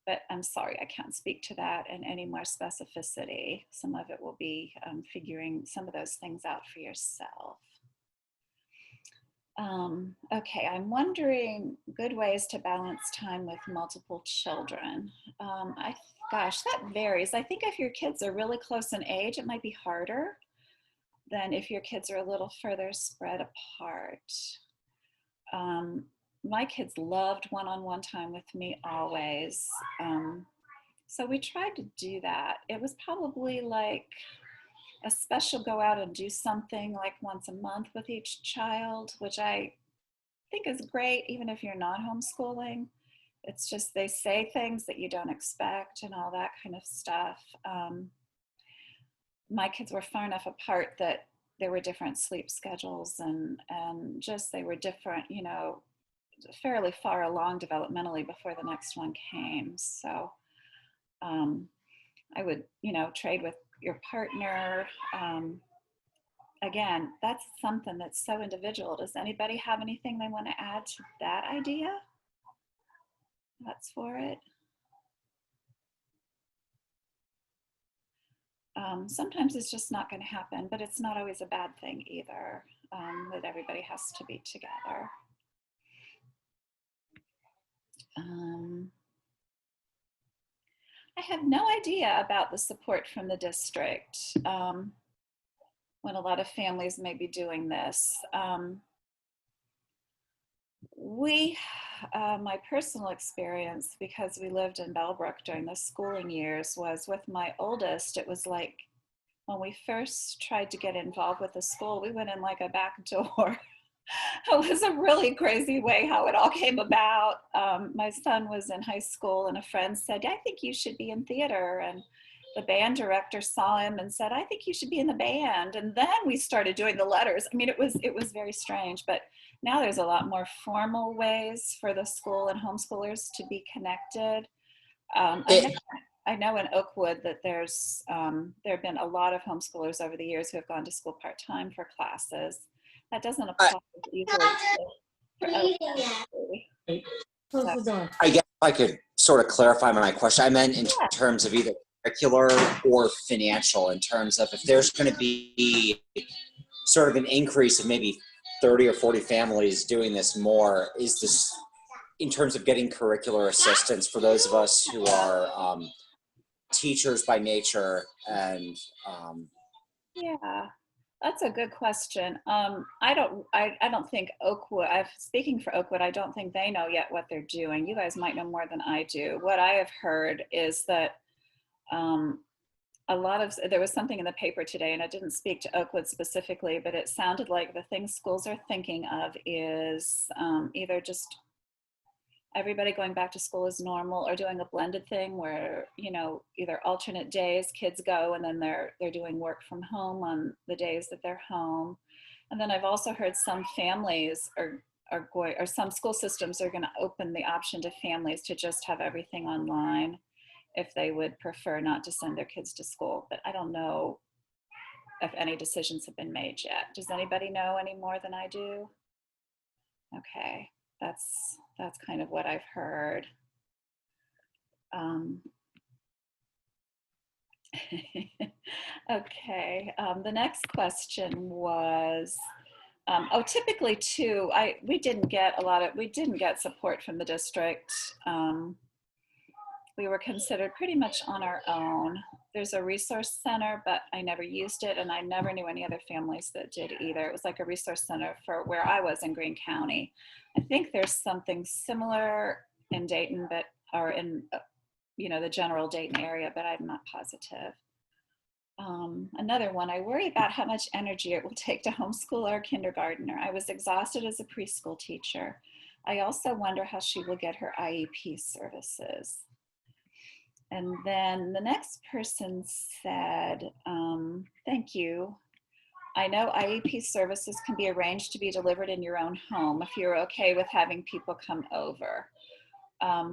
But I'm sorry, I can't speak to that in any more specificity. Some of it will be figuring some of those things out for yourself. Okay, I'm wondering good ways to balance time with multiple children. Gosh, that varies. I think if your kids are really close in age, it might be harder than if your kids are a little further spread apart. My kids loved one-on-one time with me always. So we tried to do that. It was probably like a special go out and do something like once a month with each child, which I think is great, even if you're not homeschooling. It's just they say things that you don't expect and all that kind of stuff. My kids were far enough apart that there were different sleep schedules, and just they were different, you know, fairly far along developmentally before the next one came. So I would, you know, trade with your partner. Again, that's something that's so individual. Does anybody have anything they want to add to that idea? That's for it. Sometimes it's just not going to happen, but it's not always a bad thing either, that everybody has to be together. I have no idea about the support from the district when a lot of families may be doing this. My personal experience, because we lived in Bellbrook during the schooling years, was with my oldest, it was like when we first tried to get involved with the school, we went in like a back door. It was a really crazy way how it all came about. My son was in high school and a friend said, I think you should be in theater. And the band director saw him and said, I think you should be in the band. And then we started doing the letters. I mean, it was very strange, but now there's a lot more formal ways for the school and homeschoolers to be connected. I know in Oakwood that there have been a lot of homeschoolers over the years who have gone to school part-time for classes. That doesn't apply easily for Oakwood. I guess I could sort of clarify my question. I meant in terms of either curricular or financial, in terms of if there's going to be sort of an increase of maybe 30 or 40 families doing this more, is this in terms of getting curricular assistance for those of us who are teachers by nature and yeah, that's a good question. I don't think Oakwood, speaking for Oakwood, I don't think they know yet what they're doing. You guys might know more than I do. What I have heard is that there was something in the paper today, and it didn't speak to Oakwood specifically, but it sounded like the things schools are thinking of is either just everybody going back to school as normal, or doing a blended thing where, you know, either alternate days kids go and then they're doing work from home on the days that they're home. And then I've also heard some families are going, or some school systems are going to open the option to families to just have everything online if they would prefer not to send their kids to school. But I don't know if any decisions have been made yet. Does anybody know any more than I do? Okay, that's kind of what I've heard. Okay, the next question was, typically too, we didn't get support from the district. We were considered pretty much on our own. There's a resource center, but I never used it, and I never knew any other families that did either. It was like a resource center for where I was in Greene County. I think there's something similar in Dayton, or in the general Dayton area, but I'm not positive. Another one, I worry about how much energy it will take to homeschool our kindergartner. I was exhausted as a preschool teacher. I also wonder how she will get her IEP services. And then the next person said, thank you. I know IEP services can be arranged to be delivered in your own home if you're okay with having people come over.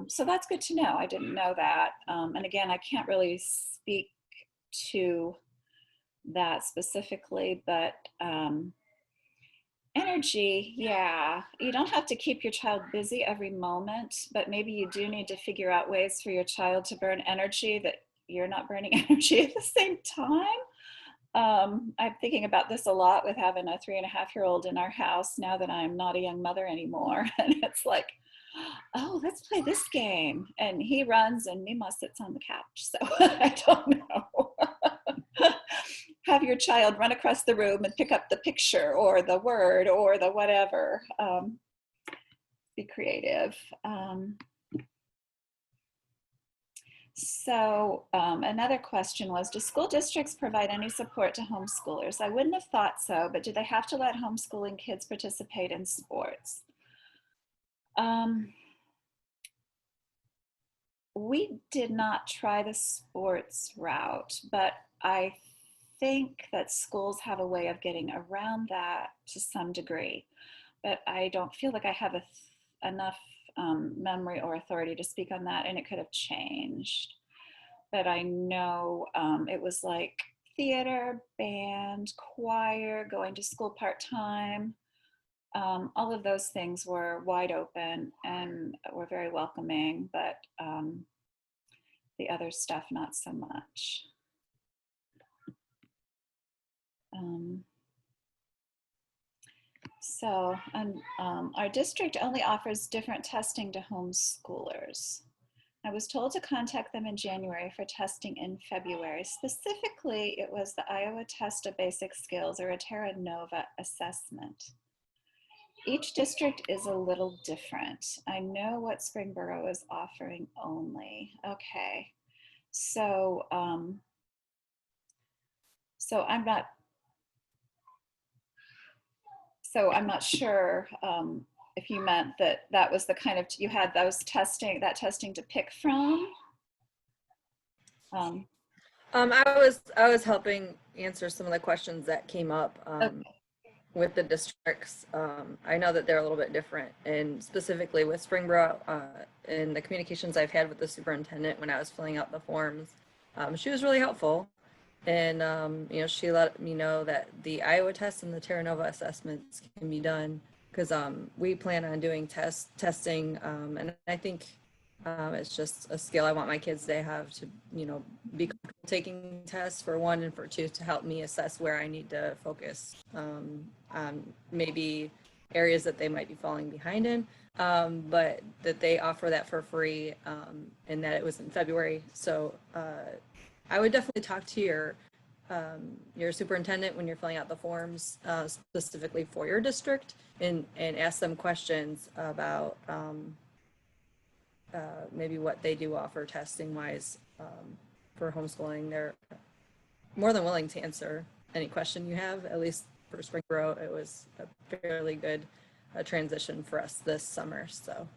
So that's good to know. I didn't know that. And again, I can't really speak to that specifically, but energy, yeah. You don't have to keep your child busy every moment, but maybe you do need to figure out ways for your child to burn energy that you're not burning energy at the same time. I'm thinking about this a lot with having a 3.5-year-old in our house now that I'm not a young mother anymore. And it's like, oh, let's play this game. And he runs and Mima sits on the couch. So I don't know. Have your child run across the room and pick up the picture or the word or the whatever. Be creative. So another question was, do school districts provide any support to homeschoolers? I wouldn't have thought so, but do they have to let homeschooling kids participate in sports? We did not try the sports route, but I think that schools have a way of getting around that to some degree. But I don't feel like I have enough memory or authority to speak on that, and it could have changed. But I know it was like theater, band, choir, going to school part-time. All of those things were wide open and were very welcoming, but the other stuff, not so much. Our district only offers different testing to homeschoolers. I was told to contact them in January for testing in February. Specifically, it was the Iowa Test of Basic Skills, or a Terra Nova assessment. Each district is a little different. I know what Springboro is offering only. Okay, so I'm not sure if you meant that was the kind of, you had that testing to pick from. I was helping answer some of the questions that came up with the districts. I know that they're a little bit different, and specifically with Springboro, in the communications I've had with the superintendent when I was filling out the forms, she was really helpful. And, she let me know that the Iowa test and the Terra Nova assessments can be done because we plan on doing testing. And I think it's just a skill I want my kids to have to, be comfortable taking tests for 1 and for 2 to help me assess where I need to focus on maybe areas that they might be falling behind in, but that they offer that for free and that it was in February. So, I would definitely talk to your superintendent when you're filling out the forms, specifically for your district, and ask them questions about maybe what they do offer testing wise for homeschooling. They're more than willing to answer any question you have. At least for Springboro, it was a fairly good transition for us this summer. So.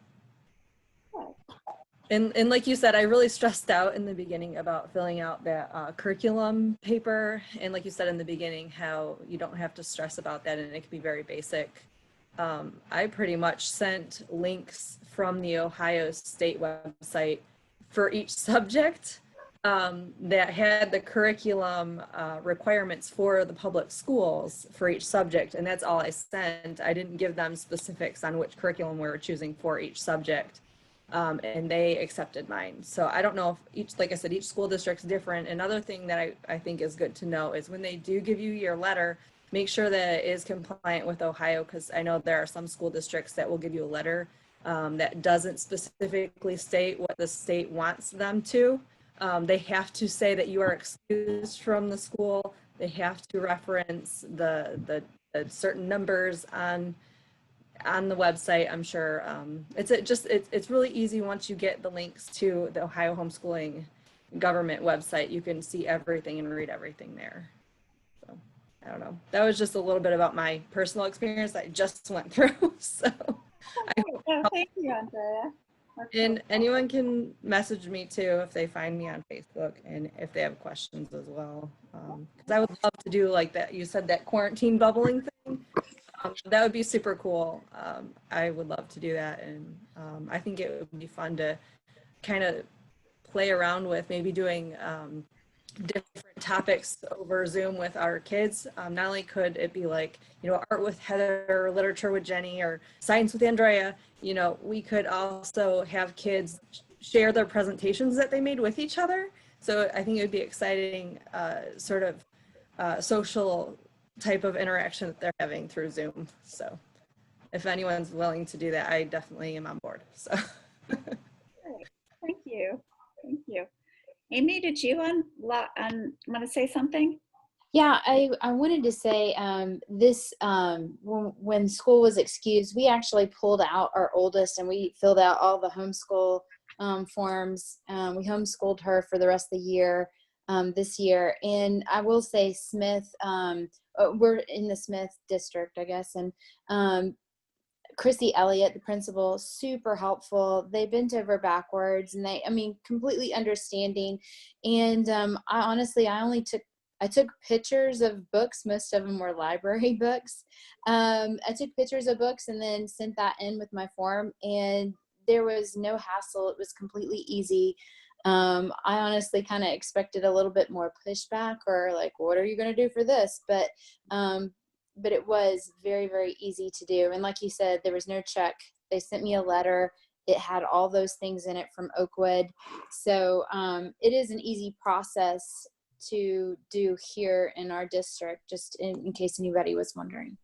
And like you said, I really stressed out in the beginning about filling out that curriculum paper. And like you said in the beginning, how you don't have to stress about that and it can be very basic. I pretty much sent links from the Ohio State website for each subject that had the curriculum requirements for the public schools for each subject. And that's all I sent. I didn't give them specifics on which curriculum we were choosing for each subject. And they accepted mine. So I don't know if like I said, each school district's different. Another thing that I think is good to know is when they do give you your letter, make sure that it is compliant with Ohio, because I know there are some school districts that will give you a letter that doesn't specifically state what the state wants them to. They have to say that you are excused from the school. They have to reference the certain numbers on the website. I'm sure it's really easy once you get the links to the Ohio Homeschooling Government website. You can see everything and read everything there. So I don't know. That was just a little bit about my personal experience that I just went through. So thank you, Andrea. And anyone can message me too if they find me on Facebook and if they have questions as well. Because I would love to do like that. You said that quarantine bubbling thing. That would be super cool. I would love to do that. And I think it would be fun to kind of play around with maybe doing different topics over Zoom with our kids. Not only could it be like, you know, art with Heather, or literature with Jenny, or science with Andrea, you know, we could also have kids share their presentations that they made with each other. So I think it would be exciting sort of social type of interaction that they're having through Zoom. So if anyone's willing to do that, I definitely am on board. So Great. Thank you. Thank you. Amy, did you want to say something? Yeah, I wanted to say when school was excused, we actually pulled out our oldest and we filled out all the homeschool forms. We homeschooled her for the rest of the year this year. And I will say Smith, we're in the Smith district, I guess. And Chrissy Elliott, the principal, super helpful. They bent over backwards and completely understanding. And I took pictures of books. Most of them were library books. I took pictures of books and then sent that in with my form, and there was no hassle. It was completely easy. I honestly kind of expected a little bit more pushback or like, what are you going to do for this? But it was very, very easy to do. And like you said, there was no check. They sent me a letter. It had all those things in it from Oakwood. So it is an easy process to do here in our district, just in case anybody was wondering.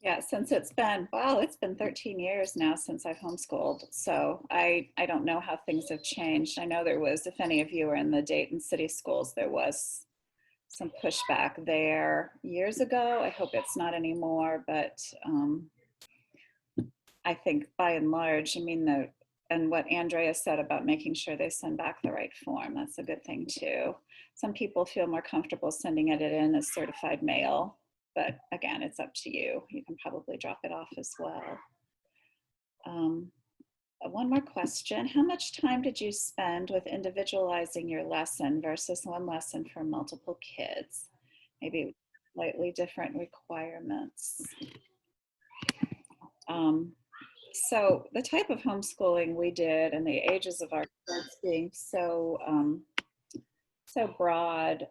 Yeah, since it's been 13 years now since I've homeschooled. So I don't know how things have changed. I know there was, if any of you were in the Dayton City Schools, there was some pushback there years ago. I hope it's not anymore, but I think by and large, and what Andrea said about making sure they send back the right form, that's a good thing too. Some people feel more comfortable sending it in as certified mail, but again, it's up to you. You can probably drop it off as well. One more question. How much time did you spend with individualizing your lesson versus one lesson for multiple kids? Maybe slightly different requirements. So the type of homeschooling we did and the ages of our kids being so broad,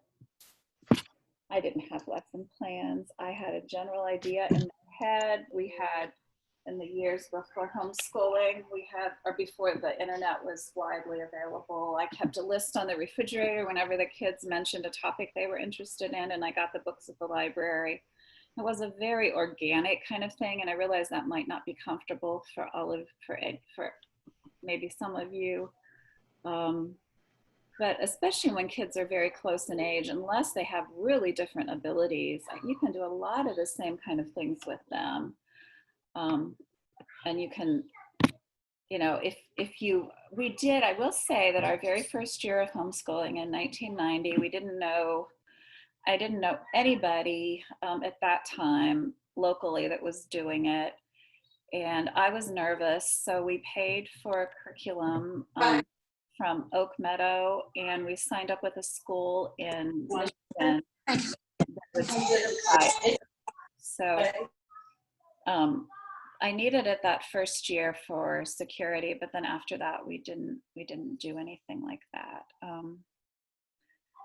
I didn't have lesson plans. I had a general idea in my head. We had, in the years before homeschooling, or before the internet was widely available, I kept a list on the refrigerator whenever the kids mentioned a topic they were interested in, and I got the books at the library. It was a very organic kind of thing, and I realized that might not be comfortable for maybe some of you. But especially when kids are very close in age, unless they have really different abilities, you can do a lot of the same kind of things with them. And you can, I will say that our very first year of homeschooling in 1990, I didn't know anybody at that time locally that was doing it. And I was nervous, so we paid for a curriculum from Oak Meadow, and we signed up with a school in Michigan. So I needed it that first year for security, but then after that, we didn't do anything like that.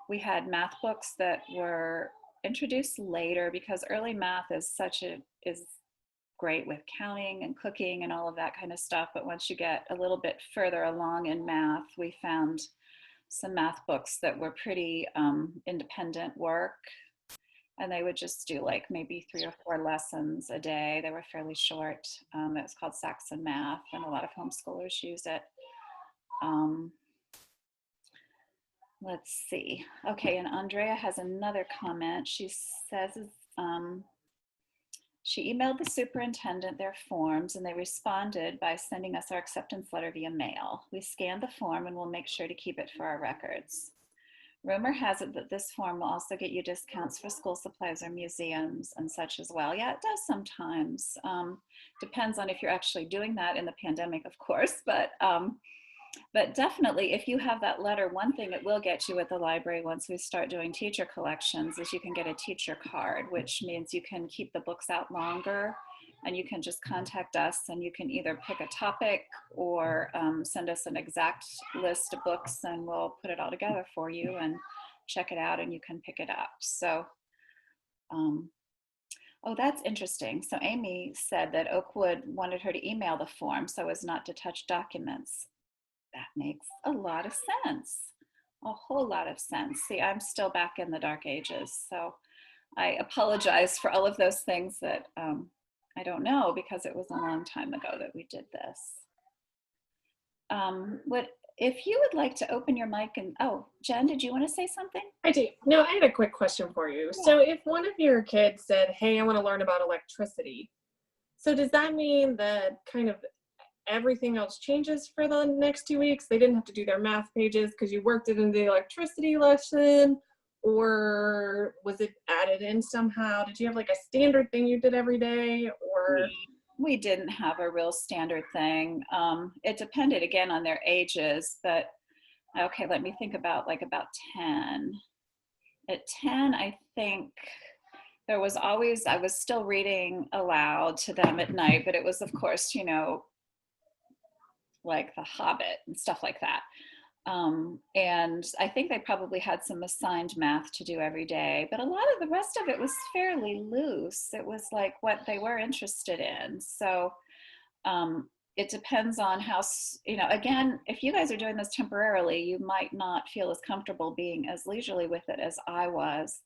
We had math books that were introduced later because early math is great with counting and cooking and all of that kind of stuff. But once you get a little bit further along in math, we found some math books that were pretty independent work. And they would just do like maybe 3 or 4 lessons a day. They were fairly short. It was called Saxon Math, and a lot of homeschoolers use it. Let's see. Okay, and Andrea has another comment. She says she emailed the superintendent their forms, and they responded by sending us our acceptance letter via mail. We scanned the form and we'll make sure to keep it for our records. Rumor has it that this form will also get you discounts for school supplies or museums and such as well. Yeah, it does sometimes. Depends on if you're actually doing that in the pandemic, of course, but definitely if you have that letter, one thing it will get you at the library once we start doing teacher collections is you can get a teacher card, which means you can keep the books out longer, and you can just contact us and you can either pick a topic or send us an exact list of books and we'll put it all together for you and check it out and you can pick it up. So, oh, that's interesting. So Amy said that Oakwood wanted her to email the form so as not to touch documents. That makes a lot of sense, a whole lot of sense. See, I'm still back in the dark ages, so I apologize for all of those things that I don't know because it was a long time ago that we did this. If you would like to open your mic and, oh, Jen, did you want to say something? I do. No, I had a quick question for you. Yeah. So if one of your kids said, hey, I want to learn about electricity, so does that mean that kind of everything else changes for the next 2 weeks? They didn't have to do their math pages because you worked it into the electricity lesson, or was it added in somehow? Did you have like a standard thing you did every day, or? We didn't have a real standard thing. It depended again on their ages, but okay, let me think about like about 10. At 10, I think there was always, I was still reading aloud to them at night, but it was of course, you know, like The Hobbit and stuff like that. And I think they probably had some assigned math to do every day, but a lot of the rest of it was fairly loose. It was like what they were interested in. So it depends on how, you know, again, if you guys are doing this temporarily, you might not feel as comfortable being as leisurely with it as I was.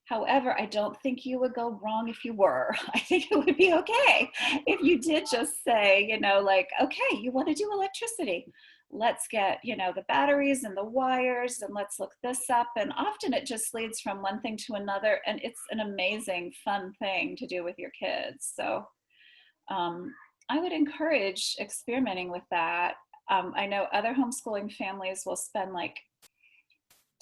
However, I don't think you would go wrong if you were. I think it would be okay if you did just say, you know, like, okay, you want to do electricity. Let's get, you know, the batteries and the wires and let's look this up. And often it just leads from one thing to another. And it's an amazing, fun thing to do with your kids. So I would encourage experimenting with that. I know other homeschooling families will spend like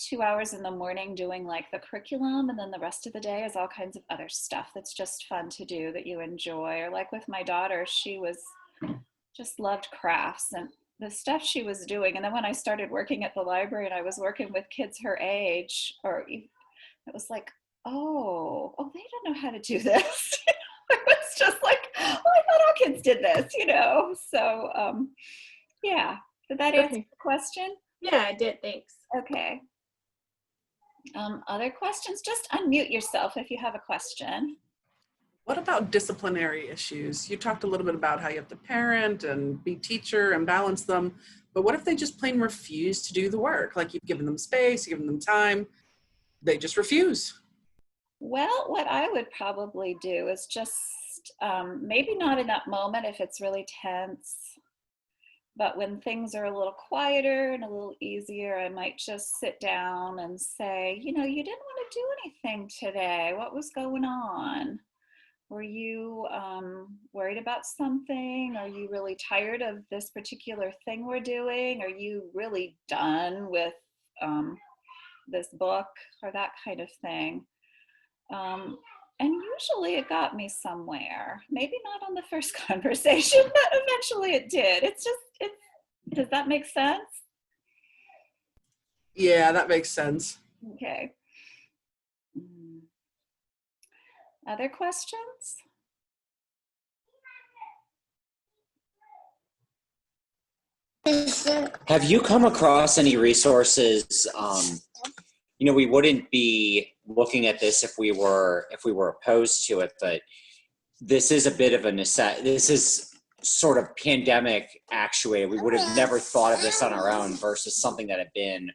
2 hours in the morning doing like the curriculum, and then the rest of the day is all kinds of other stuff that's just fun to do that you enjoy. Or like with my daughter, she was just loved crafts and the stuff she was doing. And then when I started working at the library and I was working with kids her age, or it was like, oh, they don't know how to do this. It was just like, oh, I thought all kids did this, you know? So yeah, did that answer the question? Yeah, it did, thanks. Okay. Other questions? Just unmute yourself if you have a question. What about disciplinary issues? You talked a little bit about how you have to parent and be teacher and balance them, but what if they just plain refuse to do the work? Like you've given them space, you've given them time, they just refuse. Well, what I would probably do is just maybe not in that moment if it's really tense, but when things are a little quieter and a little easier, I might just sit down and say, you know, you didn't want to do anything today. What was going on? Were you worried about something? Are you really tired of this particular thing we're doing? Are you really done with this book or that kind of thing? And usually it got me somewhere. Maybe not on the first conversation, but eventually it did. Does that make sense? Yeah, that makes sense. Okay. Other questions? Have you come across any resources? You know, we wouldn't be looking at this if we were opposed to it, but this is a bit of a necessity. This is sort of pandemic actuated. We would have never thought of this on our own versus something that had been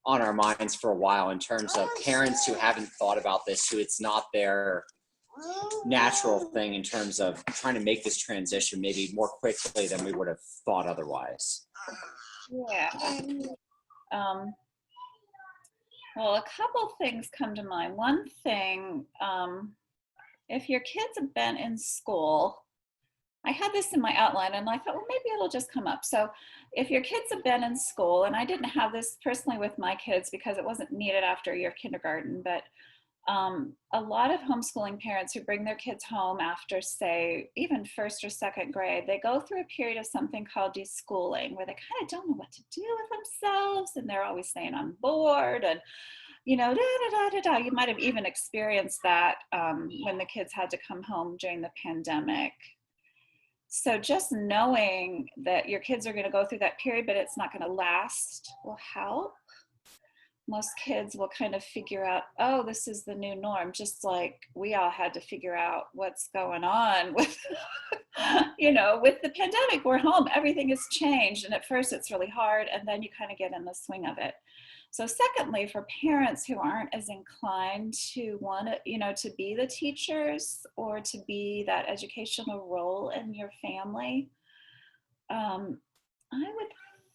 on our minds for a while in terms of parents who haven't thought about this, who it's not their natural thing in terms of trying to make this transition maybe more quickly than we would have thought otherwise. Yeah. Well, a couple things come to mind. One thing, if your kids have been in school I had this in my outline and I thought, well, maybe it'll just come up. So if your kids have been in school, and I didn't have this personally with my kids because it wasn't needed after a year of kindergarten, but a lot of homeschooling parents who bring their kids home after, say, even first or second grade, they go through a period of something called deschooling, where they kind of don't know what to do with themselves, and they're always saying, I'm bored, and you know, You might have even experienced that when the kids had to come home during the pandemic. So just knowing that your kids are going to go through that period, but it's not going to last, will help. Most kids will kind of figure out, oh, this is the new norm, just like we all had to figure out what's going on with, you know, with the pandemic. We're home, everything has changed. And at first it's really hard, and then you kind of get in the swing of it. So secondly, for parents who aren't as inclined to want to, you know, to be the teachers or to be that educational role in your family, I would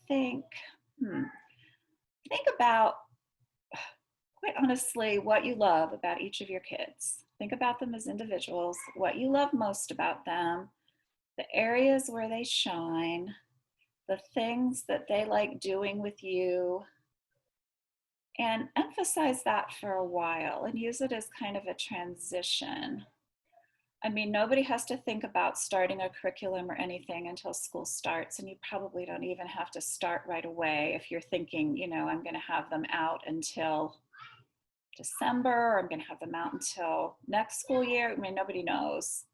think about, quite honestly, what you love about each of your kids. Think about them as individuals, what you love most about them, the areas where they shine, the things that they like doing with you, and emphasize that for a while and use it as kind of a transition. I mean, nobody has to think about starting a curriculum or anything until school starts, and you probably don't even have to start right away if you're thinking, you know, I'm going to have them out until December, or I'm going to have them out until next school year. I mean, nobody knows.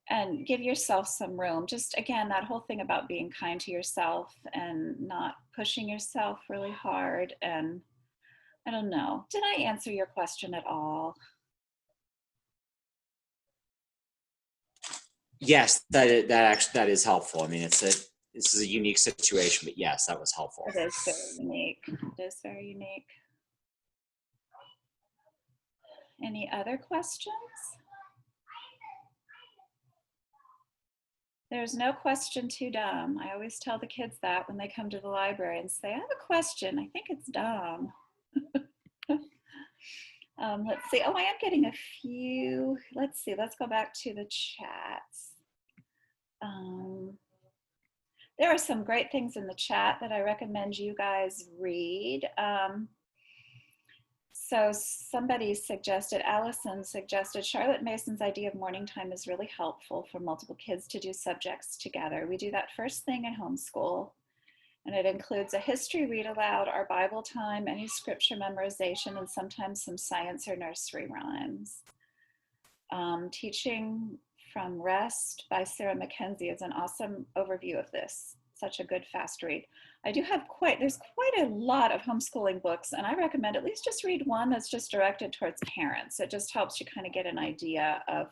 And give yourself some room. Just again, that whole thing about being kind to yourself and not pushing yourself really hard. And I don't know, did I answer your question at all? Yes, that is helpful. I mean, this is a unique situation, but yes, that was helpful. It is very unique. It is very unique. Any other questions? There's no question too dumb. I always tell the kids that when they come to the library and say, I have a question, I think it's dumb. Let's see. Oh, I am getting a few. Let's see. Let's go back to the chats. There are some great things in the chat that I recommend you guys read. So somebody suggested, Allison suggested, Charlotte Mason's idea of morning time is really helpful for multiple kids to do subjects together. We do that first thing in homeschool, and it includes a history read aloud, our Bible time, any scripture memorization, and sometimes some science or nursery rhymes. Teaching from Rest by Sarah Mackenzie is an awesome overview of this. Such a good fast read. I do have there's quite a lot of homeschooling books, and I recommend at least just read one that's just directed towards parents. It just helps you kind of get an idea of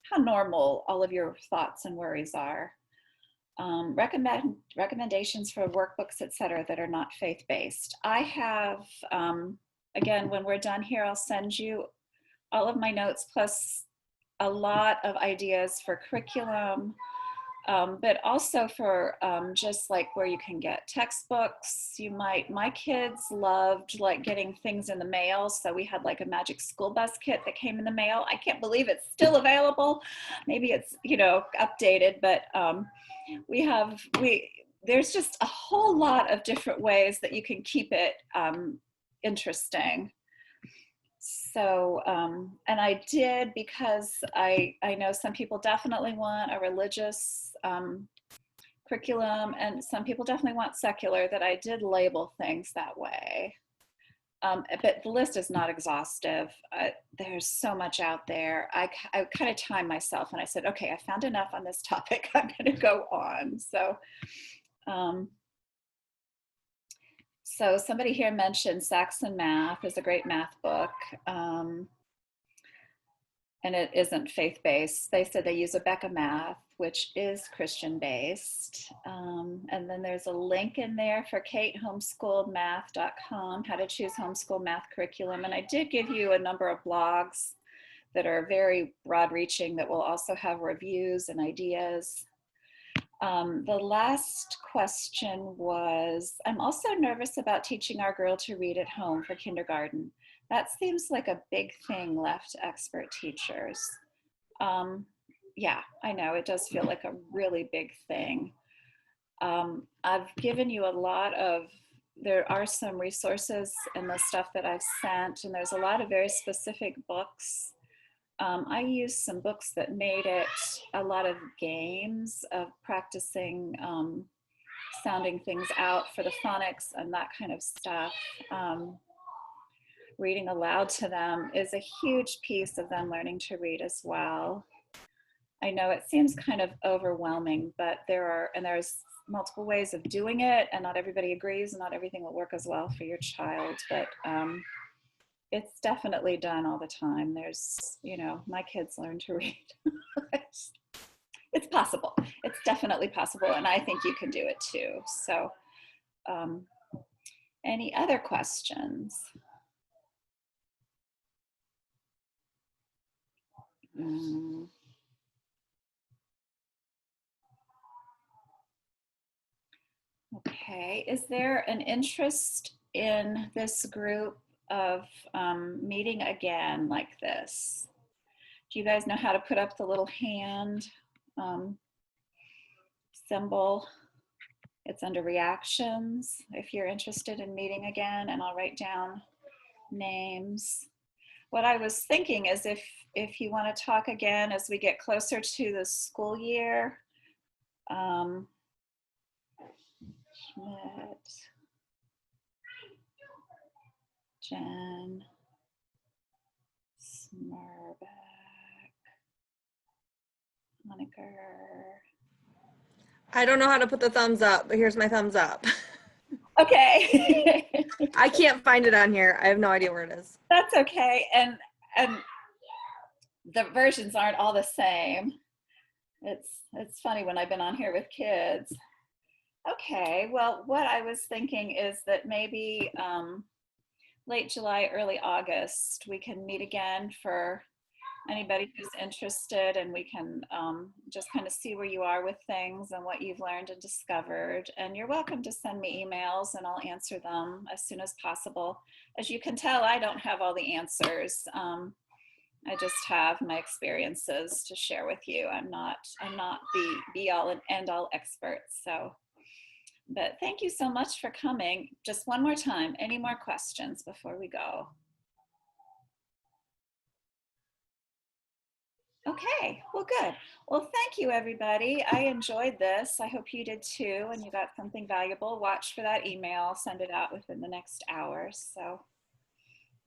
how normal all of your thoughts and worries are. Recommendations for workbooks, etc., that are not faith-based. I have, again, when we're done here, I'll send you all of my notes plus a lot of ideas for curriculum, but also for just like where you can get textbooks. My kids loved like getting things in the mail. So we had like a Magic School Bus kit that came in the mail. I can't believe it's still available. Maybe it's, you know, updated, but there's just a whole lot of different ways that you can keep it interesting. So, and I did, because I know some people definitely want a religious curriculum, and some people definitely want secular, that I did label things that way. But the list is not exhaustive. There's so much out there. I kind of timed myself and I said, okay, I found enough on this topic. I'm going to go on. So somebody here mentioned Saxon Math is a great math book, and it isn't faith-based. They said they use Abeka Math, which is Christian-based. And then there's a link in there for katehomeschoolmath.com, how to choose homeschool math curriculum. And I did give you a number of blogs that are very broad-reaching that will also have reviews and ideas. The last question was, I'm also nervous about teaching our girl to read at home for kindergarten. That seems like a big thing left to expert teachers. yeah, I know it does feel like a really big thing. I've given you a lot of, there are some resources in the stuff that I've sent, and there's a lot of very specific books. I used some books that made it a lot of games of practicing sounding things out for the phonics and that kind of stuff. Reading aloud to them is a huge piece of them learning to read as well. I know it seems kind of overwhelming, but there's multiple ways of doing it, and not everybody agrees, and not everything will work as well for your child, but it's definitely done all the time. There's, my kids learn to read. It's possible. It's definitely possible, and I think you can do it too. So, any other questions? Okay, is there an interest in this group of meeting again like this? Do you guys know how to put up the little hand symbol? It's under reactions if you're interested in meeting again, and I'll write down names. What I was thinking is if you want to talk again as we get closer to the school year, Schmidt, Jen, Smurbeck, Honecker. I don't know how to put the thumbs up, but here's my thumbs up. Okay. I can't find it on here. I have no idea where it is. That's okay. And the versions aren't all the same. It's funny when I've been on here with kids. Okay, well, what I was thinking is that maybe late July, early August, we can meet again for anybody who's interested, and we can just kind of see where you are with things and what you've learned and discovered. And you're welcome to send me emails, and I'll answer them as soon as possible. As you can tell, I don't have all the answers. I just have my experiences to share with you. I'm not the be all and end all expert. So, but thank you so much for coming. Just one more time, any more questions before we go? Okay, well, good. Well, thank you, everybody. I enjoyed this. I hope you did too, and you got something valuable. Watch for that email. I'll send it out within the next hour. So